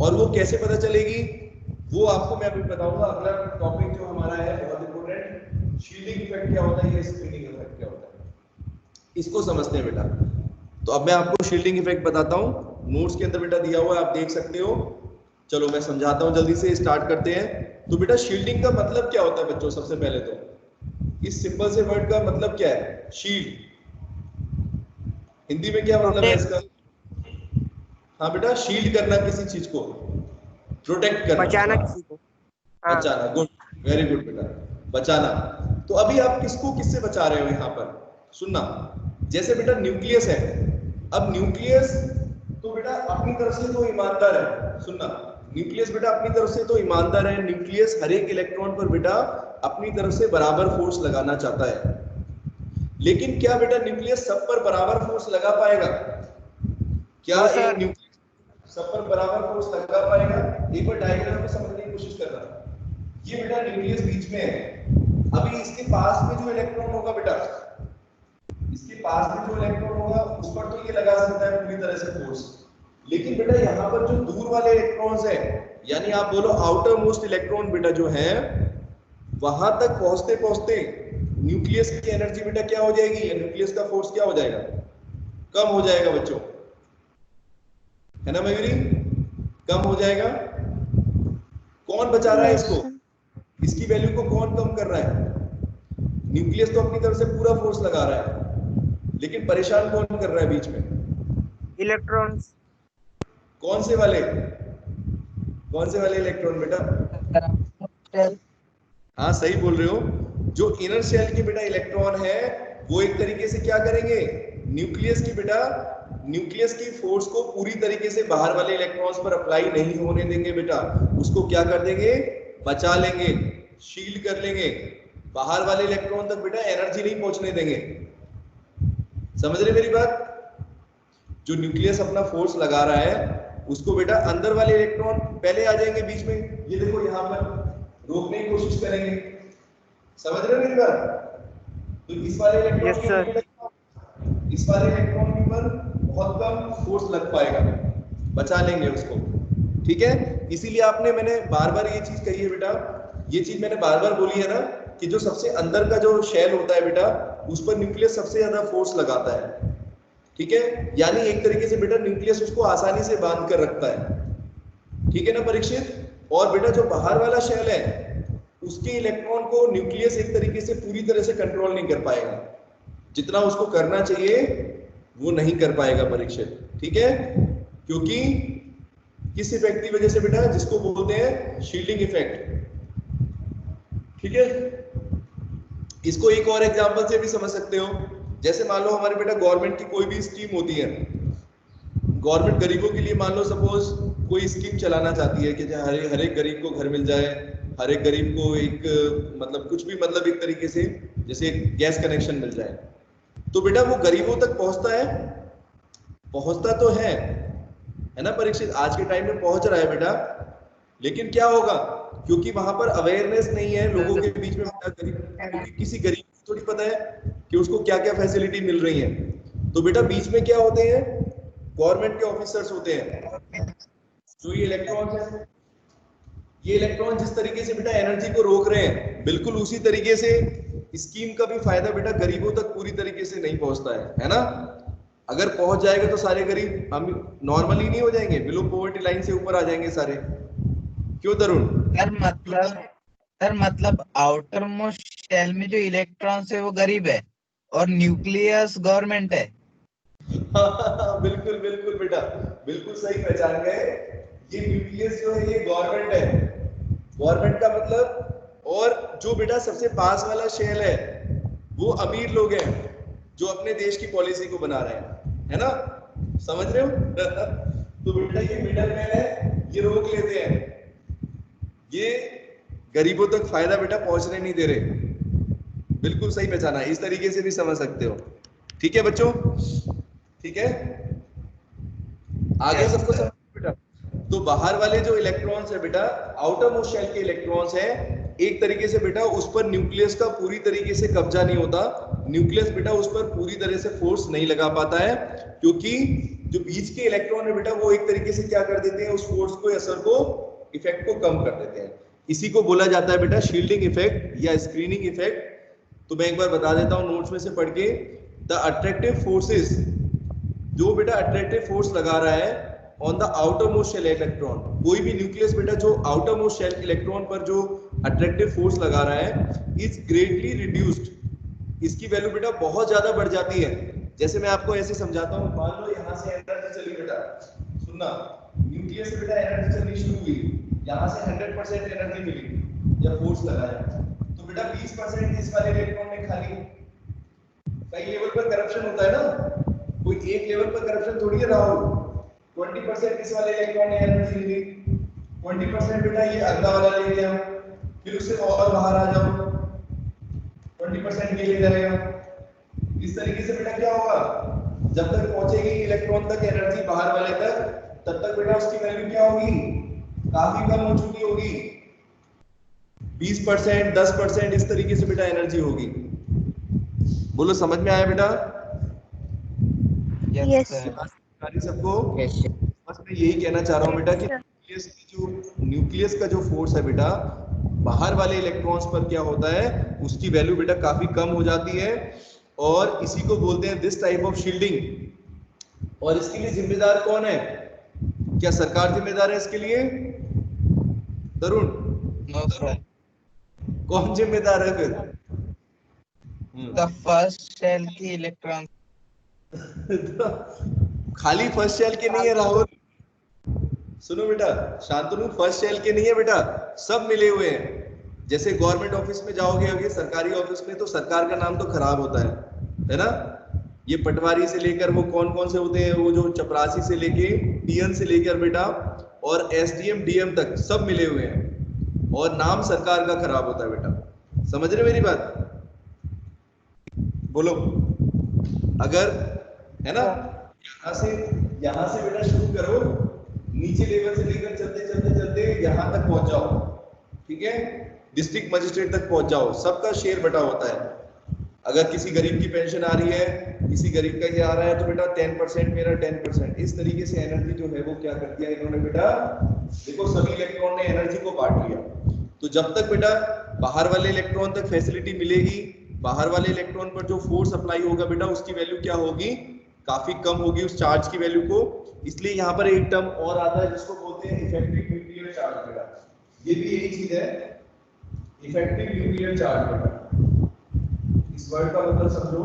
और वो कैसे पता चलेगी वो आपको मैं अभी बताऊंगा। अगला टॉपिक जो हमारा है बहुत इंपॉर्टेंट, शील्डिंग इफेक्ट क्या होता है, ये स्क्रीनिंग इफेक्ट क्या होता है, इसको समझते हैं बेटा। तो अब मैं आपको शील्डिंग इफेक्ट बताता हूँ, नोट्स के अंदर बेटा दिया हुआ है, आप देख सकते हो। चलो मैं समझाता हूँ, जल्दी से स्टार्ट करते हैं। तो बेटा शील्डिंग का मतलब क्या होता है बच्चों? सबसे पहले तो इस सिंपल से वर्ड का मतलब क्या है, शील्ड, हिंदी में क्या मतलब है इसका? हाँ बेटा, शील्ड करना, किसी चीज को प्रोटेक्ट करना, बचाना किसी को। बचाना। गुड, वेरी गुड बेटा, बचाना। तो अभी आप किसको किससे बचा रहे हो यहाँ पर? सुनना, जैसे बेटा न्यूक्लियस है, अब न्यूक्लियस तो बेटा अपनी तरफ से तो ईमानदार है। सुनना, न्यूक्लियस बेटा अपनी तरफ से तो ईमानदार है। न्यूक्लियस हर एक इलेक्ट्रॉन पर बेटा अपनी तरफ से बराबर फोर्स लगाना चाहता है, लेकिन क्या बेटा न्यूक्लियस सब पर बराबर फोर्स लगा पाएगा? क्या एक न्यूक्लियस सब पर बराबर फोर्स लगा पाएगा? एक बार डायग्राम में समझने की कोशिश करना। ये बेटा न्यूक्लियस बीच में है, अभी इसके पास में जो इलेक्ट्रॉन होगा बेटा, इसके पास में जो इलेक्ट्रॉन होगा उस पर तो ये लगा सकता है पूरी तरह से फोर्स, लेकिन बेटा यहाँ पर जो दूर वाले इलेक्ट्रॉन्स हैं, यानी आप बोलो आउटर मोस्ट इलेक्ट्रॉन बेटा जो है, वहां तक पहुंचते पहुंचते न्यूक्लियस की एनर्जी बेटा क्या हो जाएगी, या न्यूक्लियस का फोर्स क्या हो जाएगा, कम हो जाएगा बच्चों, है ना मयूरी, कम हो जाएगा। कौन बचा रहा है Yes, इसको, sir. इसकी वैल्यू को कौन कम कर रहा है, न्यूक्लियस तो अपनी तरफ से पूरा फोर्स लगा रहा है, लेकिन परेशान कौन कर रहा है बीच में, इलेक्ट्रॉन्स। कौन से वाले इलेक्ट्रॉन बेटा, हाँ सही बोल रहे हो, जो इनर शेल के बेटा इलेक्ट्रॉन है वो एक तरीके से क्या करेंगे, न्यूक्लियस की फोर्स को पूरी तरीके से बाहर वाले इलेक्ट्रॉन्स पर अप्लाई नहीं होने देंगे बेटा, उसको क्या कर देंगे, बचा लेंगे, शील्ड कर लेंगे, बाहर वाले इलेक्ट्रॉन तक बेटा एनर्जी नहीं पहुंचने देंगे। समझ रहे मेरी बात, जो न्यूक्लियस अपना फोर्स लगा रहा है उसको बेटा अंदर वाले इलेक्ट्रॉन पहले आ जाएंगे बीच में, ये देखो यहाँ पर रोकने की कोशिश करेंगे, समझ रहे हो मेरी बात, तो इस वाले इलेक्ट्रॉन Yes, sir. इस वाले इलेक्ट्रॉन के ऊपर बहुत कम फोर्स लग पाएगा, बचा लेंगे उसको, ठीक है। इसीलिए मैंने बार बार ये चीज कही है बेटा, ये चीज मैंने बार बार बोली है ना कि जो सबसे अंदर का जो शेल होता है बेटा उस पर न्यूक्लियस सबसे ज्यादा फोर्स लगाता है, ठीक है, यानी एक तरीके से बेटा न्यूक्लियस उसको आसानी से बांध कर रखता है, ठीक है ना परीक्षित। और बेटा जो बाहर वाला शेल है उसके इलेक्ट्रॉन को न्यूक्लियस एक तरीके से पूरी तरह से कंट्रोल नहीं कर पाएगा, जितना उसको करना चाहिए वो नहीं कर पाएगा परीक्षित, ठीक है, क्योंकि किस इफेक्ट की वजह से बेटा, जिसको बोलते हैं शील्डिंग इफेक्ट, ठीक है। इसको एक और एग्जांपल से भी समझ सकते हो, जैसे मान लो हमारे बेटा गवर्नमेंट की कोई भी स्कीम होती है, गवर्नमेंट गरीबों के लिए मान लो सपोज कोई स्कीम चलाना चाहती है कि हर एक गरीब को घर मिल जाए, हर एक गरीब को एक मतलब कुछ भी मतलब एक तरीके से जैसे गैस कनेक्शन मिल जाए, तो बेटा वो गरीबों तक पहुंचता तो है ना परीक्षित, आज के टाइम में पहुंच रहा है बेटा, लेकिन क्या होगा, क्योंकि वहां पर अवेयरनेस नहीं है लोगों के बीच में बेटा, क्योंकि किसी गरीब को थोड़ी पता है कि उसको क्या क्या फैसिलिटी मिल रही है, तो बेटा बीच में क्या होते हैं, गवर्नमेंट के ऑफिसर्स होते हैं, जो ये इलेक्ट्रॉन्स हैं, ये इलेक्ट्रॉन जिस तरीके से बेटा एनर्जी को रोक रहे हैं, बिल्कुल उसी तरीके से स्कीम का भी फायदा बेटा गरीबों तक पूरी तरीके से नहीं पहुंचता है ना। अगर पहुंच जाएगा तो सारे गरीब हम नॉर्मली नहीं हो जाएंगे, बिलो पॉवर्टी लाइन से ऊपर आ जाएंगे सारे, क्यों तरुण? सर मतलब आउटर मोस्ट शेल में जो इलेक्ट्रॉन्स है वो गरीब है और न्यूक्लियस गवर्नमेंट है। बिल्कुल बिल्कुल बेटा, बिल्कुल सही पहचान गए, ये न्यूक्लियस जो है ये गवर्नमेंट है, गवर्नमेंट का मतलब, और जो बेटा सबसे पास वाला शेल है वो अमीर लोग हैं जो अपने देश की पॉलिसी को बना रहे हैं, है ना, समझ रहे हो? तो बेटा ये मिडल मैन है, ये रोक लेते हैं, ये गरीबों तक फायदा बेटा पहुंचने नहीं दे रहे, बिल्कुल सही पहचाना, इस तरीके से भी समझ सकते हो, ठीक है बच्चों, ठीक है, आगे सबको समझ बेटा। तो बाहर वाले जो इलेक्ट्रॉन्स है बेटा, आउटर मोस्ट शेल के इलेक्ट्रॉन्स है, एक तरीके से बेटा उस पर न्यूक्लियस का पूरी तरीके से कब्जा नहीं होता, न्यूक्लियस बेटा उस पर पूरी तरह से फोर्स नहीं लगा पाता है, क्योंकि जो बीच के इलेक्ट्रॉन है बेटा वो एक तरीके से क्या कर देते हैं, उस फोर्स को, असर को, इफेक्ट को कम कर देते हैं, इसी को बोला जाता है बेटा शील्डिंग इफेक्ट या स्क्रीनिंग इफेक्ट। तो मैं एक बार बता देता हूं नोट्स में से पढ़ के, द अट्रैक्टिव फोर्सेस, जो बेटा अट्रैक्टिव फोर्स लगा रहा है on the outermost shell electron, कोई भी न्यूक्लियस बेटा जो आउटर मोस्ट शेल इलेक्ट्रॉन पर जो अट्रैक्टिव फोर्स लगा रहा है, इज ग्रेटली रिड्यूस्ड, इसकी वैल्यू बेटा बहुत ज्यादा बढ़ जाती है। जैसे मैं आपको ऐसे समझाता हूं, मान लो यहां से एनर्जी चली बेटा, सुनना, न्यूक्लियस से बेटा एनर्जी चलनी शुरू हुई, यहां से 100% एनर्जी मिली या फोर्स लगाया, तो बेटा 20% इस वाले इलेक्ट्रॉन ने खा ली। कई लेवल पर करप्शन होता है ना, कोई एक लेवल पर करप्शन थोड़ी है राहुल, 20% इस वाले इलेक्ट्रॉन ने एनर्जी ली, 20% बेटा ये अगला वाला ले लिया, फिर उससे और बाहर आ जाओ, 20% ये ले जाएगा, इस तरीके से बेटा क्या होगा, जब तक पहुंचेगी इलेक्ट्रॉन तक एनर्जी बाहर वाले तक, तब तक बेटा उसकी वैल्यू क्या होगी, काफी कम हो चुकी होगी, 20%, 10% इस तरीके से बेटा एनर्जी होगी। बोलो समझ में आया बेटा? Yes, सबको Yes, sir. बस मैं यही कहना चाह रहा हूँ बेटा कि Yes, न्यूक्लियस का जो फोर्स है बेटा, बाहर वाले इलेक्ट्रॉन्स पर क्या होता है, उसकी वैल्यू बेटा काफी कम हो जाती है, और इसी को बोलते हैं दिस टाइप ऑफ शील्डिंग। और इसके लिए जिम्मेदार कौन है? क्या सरकार जिम्मेदार है इसके लिए? तरुण, नो सर, कौन जिम्मेदार है फिर? द फर्स्ट शेल की इलेक्ट्रॉन। खाली फर्स्ट शेल के नहीं है राहुल, सुनो बेटा, शांतनु, फर्स्ट शेल के नहीं है बेटा, सब मिले हुए हैं। जैसे गवर्नमेंट ऑफिस में जाओगे अगर सरकारी ऑफिस में, तो सरकार का नाम तो खराब होता है ना। ये पटवारी से लेकर वो कौन कौन से होते हैं, वो जो चपरासी से लेके पीएन से लेकर बेटा और एसडीएम डीएम तक सब मिले हुए हैं, और नाम सरकार का खराब होता है बेटा। समझ रहे मेरी बात? बोलो। अगर है ना, यहां से बेटा शुरू करो, नीचे लेवल से लेकर चलते चलते चलते यहां तक पहुंच जाओ, ठीक है, डिस्ट्रिक्ट मजिस्ट्रेट तक पहुंच जाओ, सबका शेयर बटा होता है। अगर किसी गरीब की पेंशन आ रही है, किसी गरीब का ये आ रहा है, तो बेटा 10% मेरा 10%, इस तरीके से एनर्जी जो है वो क्या कर दिया इन्होंने बेटा, देखो सभी इलेक्ट्रॉन ने एनर्जी को बांट लिया। तो जब तक बेटा बाहर वाले इलेक्ट्रॉन तक फैसिलिटी मिलेगी, बाहर वाले इलेक्ट्रॉन पर जो फोर्स अप्लाई होगा बेटा, उसकी वैल्यू क्या होगी, काफी कम होगी उस चार्ज की वैल्यू को। इसलिए यहाँ पर एक टर्म और आता है जिसको बोलते हैं इफेक्टिव न्यूक्लियर चार्ज बेटा, ये भी यही चीज है, इफेक्टिव न्यूक्लियर चार्ज बेटा। इस वर्ड का मतलब समझो,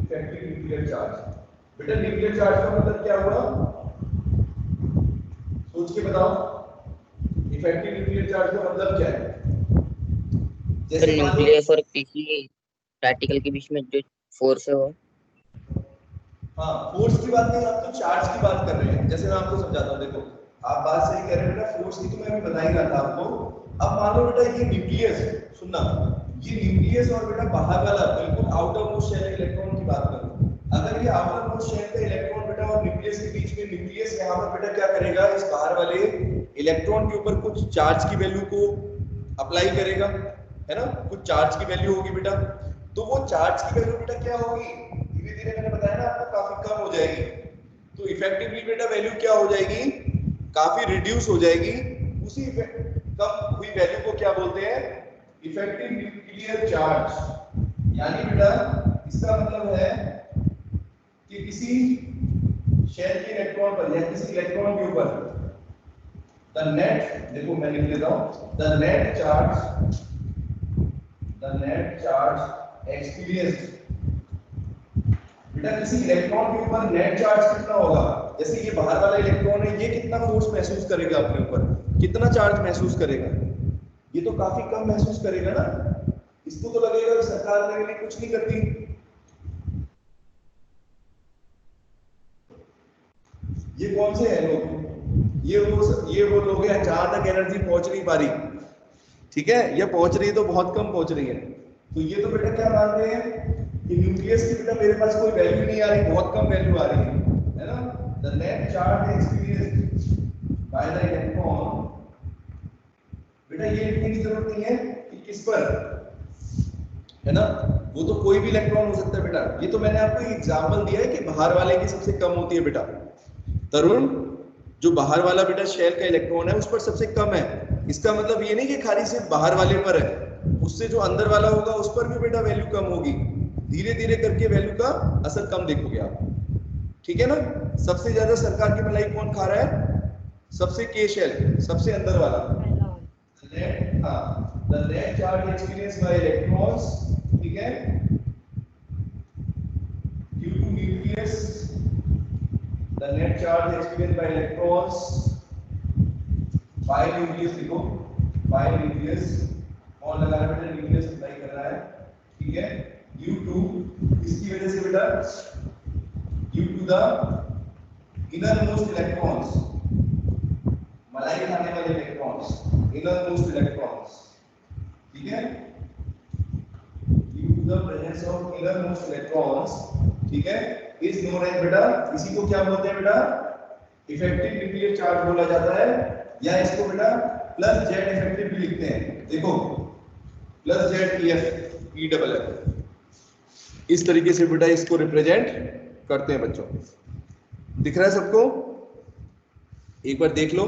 इफेक्टिव न्यूक्लियर चार्ज। बेटा न्यूक्लियर चार्ज का मतलब क्या हुआ, सोच के बताओ, इफेक्टिव न्यूक्लियर चार्ज का मतलब क्या है? जैसे न्यूक्लियस और किसी पार्टिकल के बीच में जो फोर्स है वो। हाँ, फोर्स की बात नहीं, आप तो चार्ज की बात कर रहे हैं। जैसे मैं आपको समझाता हूँ, देखो आप बात सही कह रहे हैं बेटा, फोर्स की तो मैं अभी बता ही रहा था आपको। अब मान लो बेटा ये न्यूक्लियस, सुनना, ये न्यूक्लियस और बेटा बाहर वाला बिल्कुल आउटर मोस्ट शेल इलेक्ट्रॉन की बात करूं, अगर ये आउटर मोस्ट शेल का इलेक्ट्रॉन बेटा और न्यूक्लियस के बीच में, न्यूक्लियस यहाँ पर बेटा क्या करेगा, इस बाहर वाले इलेक्ट्रॉन के ऊपर कुछ चार्ज की वैल्यू को अप्लाई करेगा, है ना, कुछ चार्ज की वैल्यू होगी बेटा। तो वो चार्ज की वैल्यू बेटा क्या होगी, धीरे धीरे मैंने बताया ना आपको, काफी कम हो जाएगी। तो इफेक्टिवली बेटा वैल्यू क्या हो जाएगी, काफी रिड्यूस हो जाएगी। उसी कम हुई वैल्यू को क्या बोलते हैं, इफेक्टिव न्यूक्लियर चार्ज। यानी बेटा इसका मतलब है कि किसी शेल के इलेक्ट्रॉन पर या किसी इलेक्ट्रॉन के ऊपर द नेट, देखो मैं लिख लेता हूं, द नेट चार्ज एक्सपीरियंस्ड। बेटा किसी इलेक्ट्रॉन के ऊपर नेट चार्ज कितना होगा, जैसे ये बाहर वाला इलेक्ट्रॉन है, ये कितना फोर्स महसूस करेगा अपने ऊपर, कितना चार्ज महसूस करेगा, ये तो काफी कम महसूस करेगा ना। इसको तो लगेगा कि सरकार मेरे लिए कुछ नहीं करती। ये कौन से हैं लोग, ये वो लोग हैं जहां तक एनर्जी पहुंच नहीं पा रही, ठीक है, या पहुंच रही है तो बहुत कम पहुंच रही है। तो ये तो बेटा क्या मानते हैं कि न्यूक्लियस की बेटा मेरे पास कोई वैल्यू नहीं आ रही, बहुत कम वैल्यू आ रही है ना। The net charge experienced by the electron, बेटा ये लिखने की जरूरत नहीं है कि किस पर, है ना, वो तो कोई भी इलेक्ट्रॉन हो सकता है बेटा। ये तो मैंने आपको एग्जांपल दिया है कि बाहर वाले की सबसे कम होती है बेटा। तरुण, जो बाहर वाला बेटा शेल का इलेक्ट्रॉन है उस पर सबसे कम है, इसका मतलब ये नहीं कि खाली सिर्फ बाहर वाले पर है, उससे जो अंदर वाला होगा उस पर भी बेटा वैल्यू कम होगी। धीरे धीरे करके वैल्यू का असर कम देखोगे आप, ठीक है ना। सबसे ज्यादा सरकार की मलाई कौन खा रहा है, सबसे के शेल, सबसे अंदर वाला। The net charge experience by electrons, ठीक है, due to nucleus, the net charge experience by electrons by nucleus, देखो बाय न्यूक्लियस, कौन लगा रहा है, न्यूक्लियस अप्लाई कर रहा है, ठीक है, ड्यू टू, इसकी वजह से बेटा, due to the innermost electrons, मलाई खाने वाले इलेक्ट्रॉन्स, इनर मोस्ट इलेक्ट्रॉन्स, ठीक है, due to the presence of innermost electrons, ठीक है, इज नोन एज बेटा, इसी को क्या बोलते हैं बेटा, इफेक्टिव न्यूक्लियर चार्ज बोला जाता है, या इसको बेटा प्लस जेड इफेक्टिव भी लिखते हैं। देखो plus Z EF E double F, इस तरीके से बेटा इसको रिप्रेजेंट करते हैं बच्चों। दिख रहा है सबको, एक बार देख लो,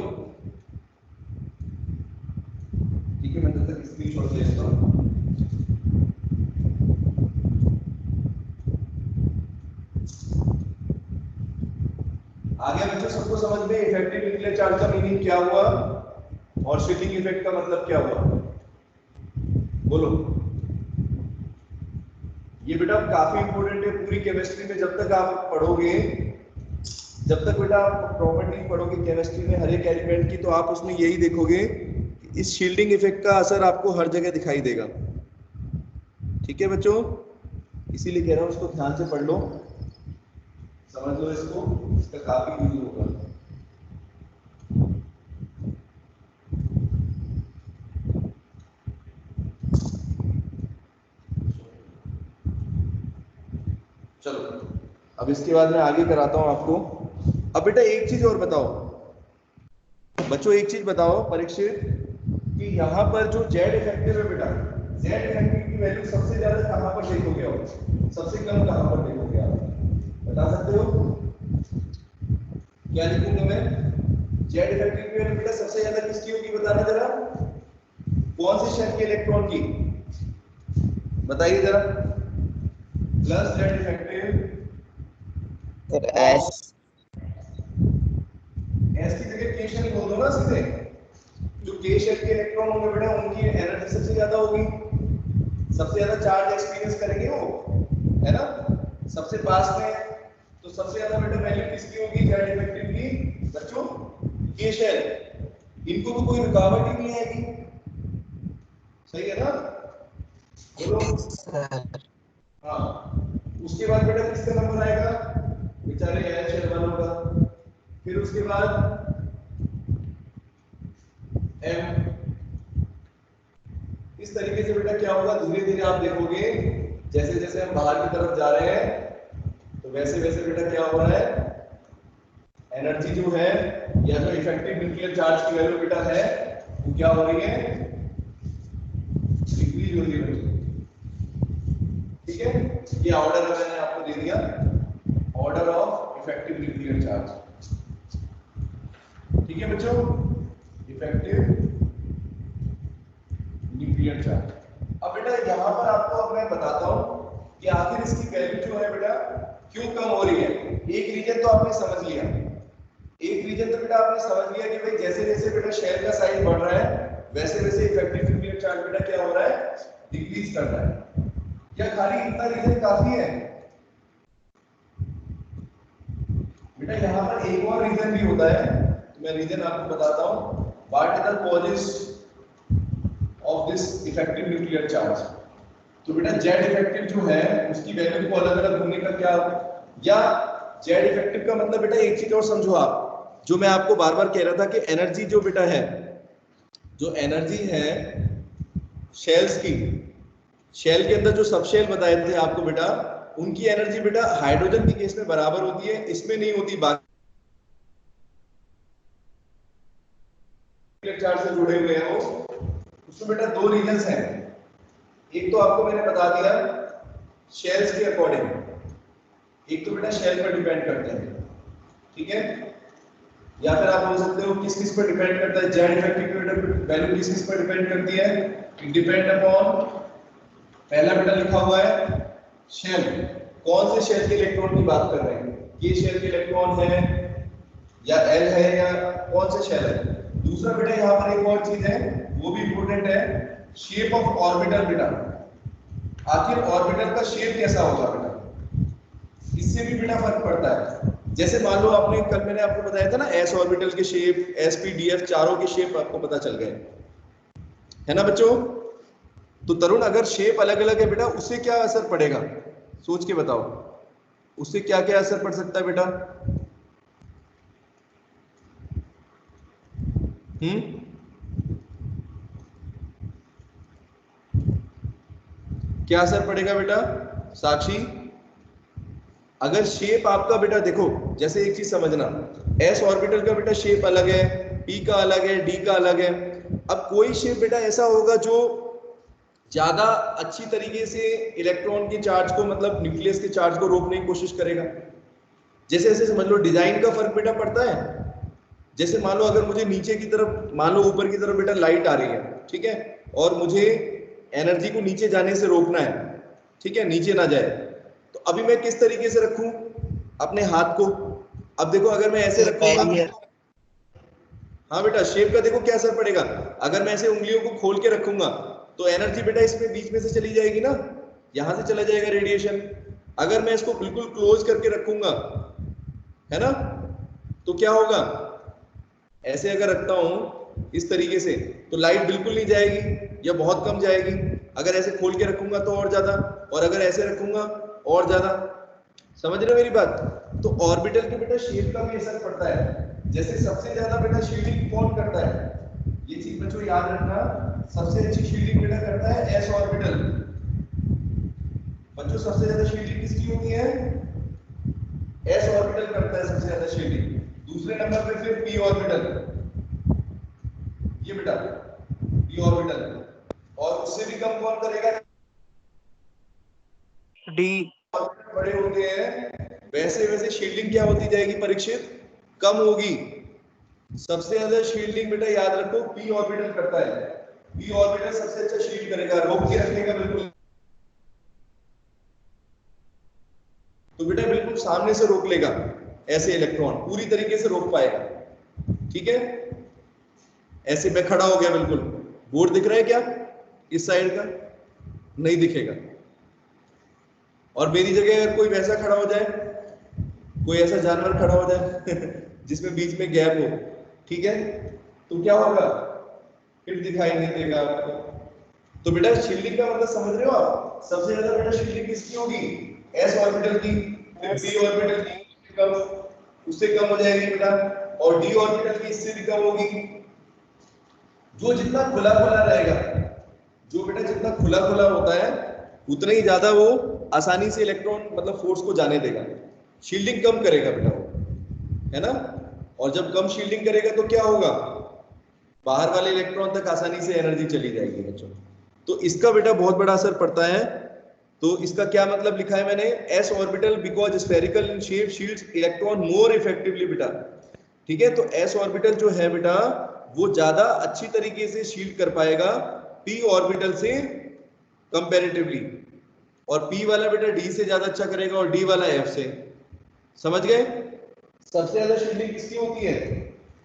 ठीक है, मैं तब तक स्क्रीनशॉट ले लेता हूं। समझ में इफेक्टिव न्यूक्लियर चार्ज का मीनिंग क्या हुआ और शील्डिंग इफेक्ट का मतलब क्या हुआ, बोलो। ये बेटा काफी इंपॉर्टेंट है पूरी केमिस्ट्री में। जब तक आप पढ़ोगे, जब तक बेटा आप प्रॉपर्टी पढ़ोगे केमिस्ट्री में हर एक एलिमेंट की, तो आप उसमें यही देखोगे कि इस शील्डिंग इफेक्ट का असर आपको हर जगह दिखाई देगा। ठीक है बच्चों, इसीलिए कह रहा हूं उसको ध्यान से पढ़ लो, समझ लो इसको, इसका काफी यूज होगा। चलो अब इसके बाद मैं आगे कराता हूं आपको। अब बेटा एक चीज और बताओ बच्चों, एक चीज बताओ परीक्षित, कि यहाँ पर जो जेड इफेक्टिव है बेटा, जेड इफेक्टिव की वैल्यू सबसे ज्यादा कहां पर देखोगे आप, सबसे कम कहां पर देखोगे आप, बता सकते हो? क्या लिखूंगा मैं? जेड इफेक्टिव की वैल्यू बेटा सबसे ज्यादा किसकी होगी, बताना जरा, कौन से शेल के इलेक्ट्रॉन की, बताइए जरा। Plus Z effective S S की जगह के शेल बोल दो ना सीधे। जो के शेल के इलेक्ट्रॉन होंगे बेटा उनकी एनर्जी सबसे ज्यादा होगी, सबसे ज्यादा चार्ज एक्सपीरियंस करेंगे वो, है ना, सबसे पास में। तो सबसे ज्यादा बेटा वैल्यू किसकी होगी जेड इफेक्टिव की बच्चों? के शेल। इनको तो कोई रुकावट ही नहीं आएगी, सही है ना, बोलो। हाँ, उसके बाद बेटा किसका नंबर आएगा, बेचारे एल शेल वालों का। फिर उसके बाद एम। इस तरीके से बेटा क्या होगा, धीरे धीरे आप देखोगे जैसे जैसे हम बाहर की तरफ जा रहे हैं तो वैसे वैसे बेटा क्या हो रहा है, एनर्जी जो है या जो इफेक्टिव न्यूक्लियर चार्ज की वैल्यू बेटा है वो क्या हो रही है, डिक्रीज हो रही है। ठीक है, ये ऑर्डर मैंने आपको दे दिया, order of effective nuclear charge. ठीक है बच्चों, इफेक्टिव न्यूक्लियर चार्ज। अब बेटा यहाँ पर आपको अब मैं बताता हूँ कि आखिर इसकी वैल्यू जो है बेटा क्यों कम हो रही है। एक रीजन तो आपने समझ लिया, एक रीजन तो बेटा आपने समझ लिया कि भाई जैसे जैसे बेटा शेल का साइज बढ़ रहा है वैसे वैसे इफेक्टिव न्यूक्लियर चार्ज बेटा क्या हो रहा है, डिक्रीज कर रहा है। क्या खाली इतना रीजन काफी है? बेटा यहाँ पर एक और रीजन भी होता है, तो मैं रीजन आपको बताता हूँ। What is the causes of this effective nuclear charge. तो बेटा जेड इफेक्टिव जो है उसकी वैल्यू को अलग अलग होने का क्या, या जेड इफेक्टिव का मतलब बेटा एक चीज और समझो आप, जो मैं आपको बार बार कह रहा था कि एनर्जी जो बेटा है, जो एनर्जी है शेल्स की, शेल के अंदर जो सब शेल बताए थे आपको बेटा, उनकी एनर्जी बेटा हाइड्रोजन के केस में बराबर होती है, इसमें नहीं होती। बाकी चार्ज से जुड़े हुए हैं वो, उसमें बेटा दो रीजंस हैं। एक तो आपको मैंने बता दिया शेल्स के अकॉर्डिंग, एक तो बेटा शेल पर डिपेंड करते हैं, ठीक है, या फिर आप बोल सकते हो किस किस पर डिपेंड करता है, जेड इफेक्टिव की वैल्यू किस किस पर डिपेंड करती है, इट डिपेंड अपॉन, पहला बेटा लिखा हुआ है शेल, कौन से शेल के इलेक्ट्रॉन की बात कर रहे हैं, ये शेल के इलेक्ट्रॉन है या एल है या कौन से शेल है। दूसरा बेटा यहाँ पर एक और चीज है वो भी इंपॉर्टेंट है, शेप ऑफ ऑर्बिटल बेटा, आखिर ऑर्बिटल का शेप कैसा होगा बेटा, इससे भी बेटा फर्क पड़ता है। जैसे मान लो आपने कल मैंने आपको बताया था ना एस ऑर्बिटल के शेप, एसपी डीएफ चारों के शेप आपको पता चल गए, है ना बच्चों। तो तरुण अगर शेप अलग अलग है बेटा उससे क्या असर पड़ेगा, सोच के बताओ, उससे क्या क्या असर पड़ सकता है बेटा? क्या असर पड़ेगा बेटा साक्षी? अगर शेप आपका बेटा देखो, जैसे एक चीज समझना, एस ऑर्बिटल का बेटा शेप अलग है, पी का अलग है, डी का अलग है। अब कोई शेप बेटा ऐसा होगा जो ज्यादा अच्छी तरीके से इलेक्ट्रॉन के चार्ज को, मतलब न्यूक्लियस के चार्ज को रोकने की कोशिश करेगा। जैसे ऐसे समझ लो डिजाइन का फर्क बेटा पड़ता है। जैसे मान लो अगर मुझे नीचे की तरफ, मान लो ऊपर की तरफ बेटा लाइट आ रही है, ठीक है, और मुझे एनर्जी को नीचे जाने से रोकना है, ठीक है, नीचे ना जाए, तो अभी मैं किस तरीके से रखूं अपने हाथ को? अब देखो अगर मैं ऐसे रखूंगा, हाँ बेटा शेप का देखो क्या असर पड़ेगा। अगर मैं ऐसे उंगलियों को खोल के रखूंगा तो एनर्जी बेटा इसमें बीच में से चली जाएगी ना, यहां से चला जाएगा रेडिएशन। अगर मैं इसको बिल्कुल क्लोज करके रखूंगा, है ना, तो क्या होगा, ऐसे अगर रखता हूं इस तरीके से तो लाइट बिल्कुल नहीं जाएगी या बहुत कम जाएगी। अगर ऐसे खोल के रखूंगा तो और ज्यादा, और अगर ऐसे रखूंगा और ज्यादा। समझ रहे हो मेरी बात? तो ऑर्बिटल के बेटा शेप का भी असर पड़ता है। जैसे सबसे ज्यादा बेटा शील्डिंग कौन करता है, ये चीज बच्चों याद रखना, सबसे अच्छी शील्डिंग बेटा करता है एस ऑर्बिटल। बच्चों सबसे ज्यादा शील्डिंग किसकी होती है, एस ऑर्बिटल करता है सबसे ज्यादा शील्डिंग। दूसरे नंबर पे फिर पी ऑर्बिटल, ये बेटा पी ऑर्बिटल, और उससे भी कम कौन करेगा, डी। बड़े होते हैं वैसे वैसे शील्डिंग क्या होती जाएगी परीक्षित, कम होगी। सबसे ज्यादा शील्डिंग बेटा याद रखो पी ऑर्बिटल करता है। पी ऑर्बिटल सबसे अच्छा शील्ड करेगा, रोक के रखेगा बिल्कुल। तो बेटा बिल्कुल सामने से रोक लेगा ऐसे इलेक्ट्रॉन, पूरी तरीके से रोक पाएगा। ठीक है, ऐसे मैं खड़ा हो गया बिल्कुल, बोर्ड दिख रहा है क्या इस साइड का, नहीं दिखेगा। और मेरी जगह अगर कोई वैसा खड़ा हो जाए, कोई ऐसा जानवर खड़ा हो जाए जिसमें बीच में गैप हो, ठीक है, तो क्या होगा, फिर दिखाई नहीं देगा आपको। तो बेटा शील्डिंग का मतलब समझ रहे हो आप, सबसे ज्यादा बेटा शील्डिंग किसकी होगी, एस ऑर्बिटल की, फिर पी ऑर्बिटल की कम, उससे कम हो जाएगी बेटा, और डी ऑर्बिटल की इससे भी कम होगी। जो जितना खुला खुला रहेगा, जो बेटा जितना खुला खुला होता है उतना ही ज्यादा वो आसानी से इलेक्ट्रॉन मतलब फोर्स को जाने देगा, शील्डिंग कम करेगा बेटा वो, है ना। और जब कम शील्डिंग करेगा तो क्या होगा, बाहर वाले इलेक्ट्रॉन तक आसानी से एनर्जी चली जाएगी बच्चों। तो इसका बेटा बहुत बड़ा असर पड़ता है। तो इसका क्या मतलब लिखा है मैंने, S orbital because spherical in shape shields electron more effectively बेटा। ठीक है, तो एस ऑर्बिटल जो है बेटा वो ज्यादा अच्छी तरीके से शील्ड कर पाएगा पी ऑर्बिटल से कंपैरेटिवली, और पी वाला बेटा डी से ज्यादा अच्छा करेगा और डी वाला एफ से। समझ गए? सबसे ज्यादा शील्डिंग किसकी होती है,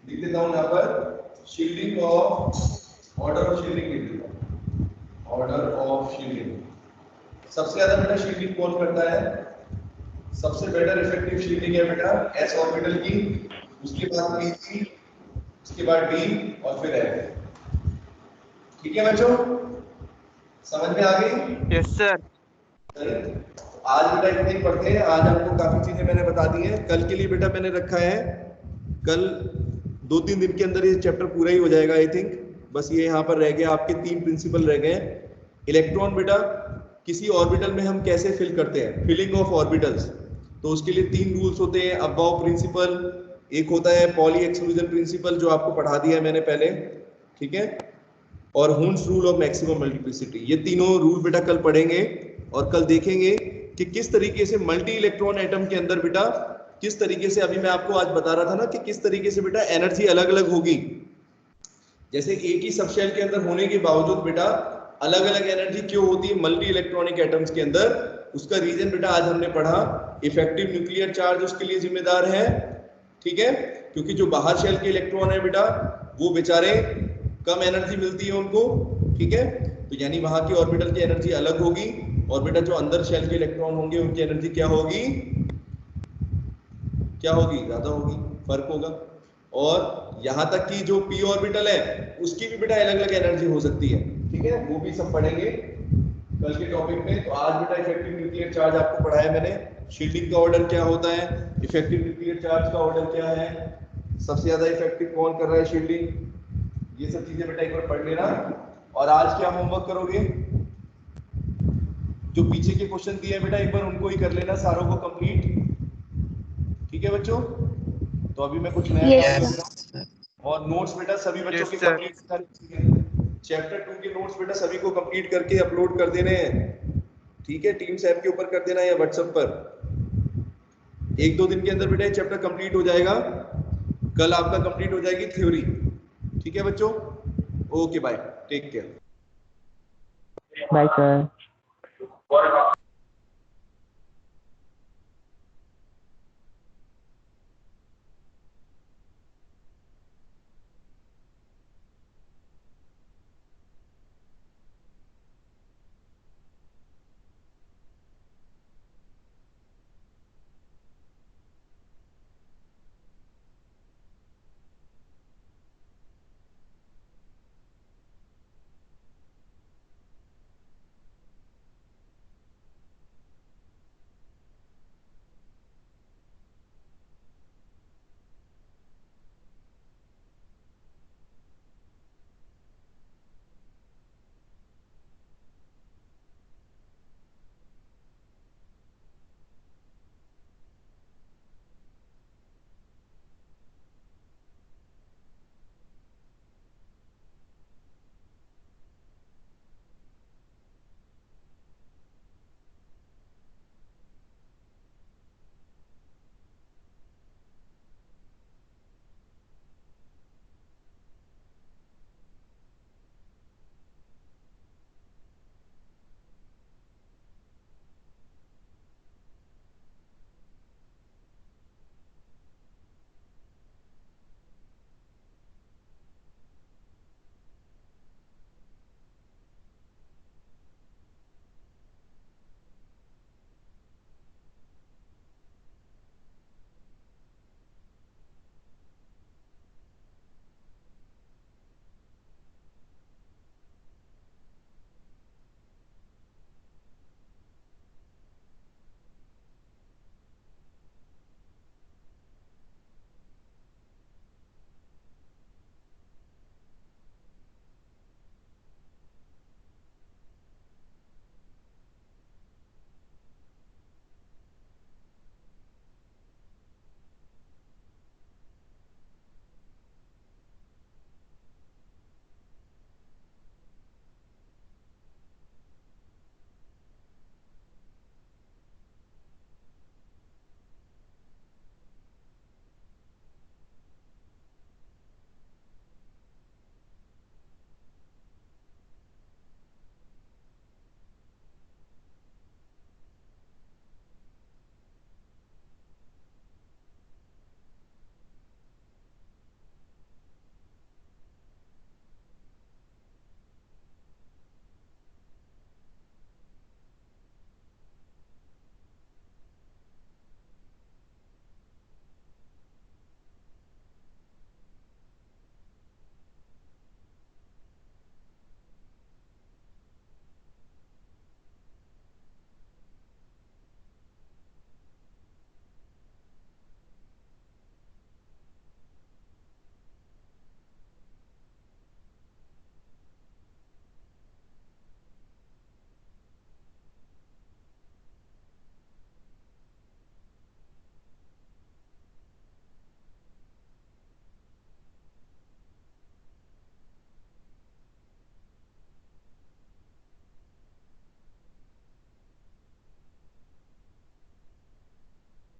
लिख देता हूं यहां पर, shielding of order of shielding लिख देता हूं, ऑर्डर ऑफ शील्डिंग। सबसे ज्यादा बेटा शील्डिंग कौन करता है, सबसे बेटर इफेक्टिव शील्डिंग है बेटा एस ऑर्बिटल की, उसके बाद पी की, उसके बाद डी और फिर एफ। ठीक है बच्चों, समझ में आ गई? Yes sir. आज बेटा इतने ही पढ़ते हैं, आज आपको काफी चीजें मैंने बता दी हैं। कल के लिए बेटा मैंने रखा है, कल 2-3 दिन के अंदर ये चैप्टर पूरा ही हो जाएगा आई थिंक। बस ये यहाँ पर रह गया, आपके 3 प्रिंसिपल रह गए। इलेक्ट्रॉन बेटा किसी ऑर्बिटल में हम कैसे फिल करते हैं, फिलिंग ऑफ ऑर्बिटल्स, तो उसके लिए 3 रूल्स होते हैं। अबाव प्रिंसिपल, एक होता है पॉली एक्सक्लूजन प्रिंसिपल जो आपको पढ़ा दिया है मैंने पहले, ठीक है, और Hund's rule of maximum multiplicity. ये तीनों रूल बेटा कल पढ़ेंगे और कल देखेंगे कि किस तरीके से मल्टी इलेक्ट्रॉन एटम के अंदर बेटा किस तरीके से, अभी मैं आपको आज बता रहा था ना कि किस तरीके से बेटा एनर्जी अलग अलग होगी। जैसे एक ही सबशेल के अंदर होने के बावजूद बेटा अलग अलग एनर्जी क्यों होती है मल्टी इलेक्ट्रॉनिक एटम्स के अंदर, उसका रीजन बेटा आज हमने पढ़ा। इफेक्टिव न्यूक्लियर चार्ज उसके लिए जिम्मेदार है, ठीक है, क्योंकि जो बाहर शेल के इलेक्ट्रॉन है बेटा वो बेचारे कम एनर्जी मिलती है उनको, ठीक है, तो यानी वहां की ऑर्बिटल की एनर्जी अलग होगी, और बेटा जो अंदर शेल के इलेक्ट्रॉन होंगे उनकी एनर्जी क्या होगी, क्या होगी, ज्यादा होगी, फर्क होगा। और यहां तक कि जो पी ऑर्बिटल है उसकी भी बेटा अलग अलग एनर्जी हो सकती है, ठीक है, वो भी सब पढ़ेंगे कल के टॉपिक में। तो आज बेटा इफेक्टिव न्यूक्लियर चार्ज आपको पढ़ाया मैंने, शील्डिंग का ऑर्डर क्या होता है, इफेक्टिव न्यूक्लियर चार्ज का ऑर्डर क्या है, सबसे ज्यादा इफेक्टिव कौन कर रहा है शील्डिंग, ये सब चीजें बेटा एक बार पढ़ लेना। और आज क्या होमवर्क करोगे, जो पीछे के क्वेश्चन दिए हैं बेटा एक बार उनको ही कर लेना सारों को कंप्लीट, ठीक है बच्चों। तो अभी मैं कुछ नया yes. और नोट्स बेटा सभी बच्चों के कंप्लीट, चैप्टर 2 के नोट्स बेटा सभी को कंप्लीट करके अपलोड कर देने हैं, ठीक है, टीम्स ऐप के ऊपर कर देना या व्हाट्सएप पर। 1-2 दिन के अंदर बेटा ये चैप्टर कंप्लीट हो जाएगा, कल आपका कंप्लीट हो जाएगी थ्योरी, ठीक है बच्चों। Okay bye, take care. Bye sir.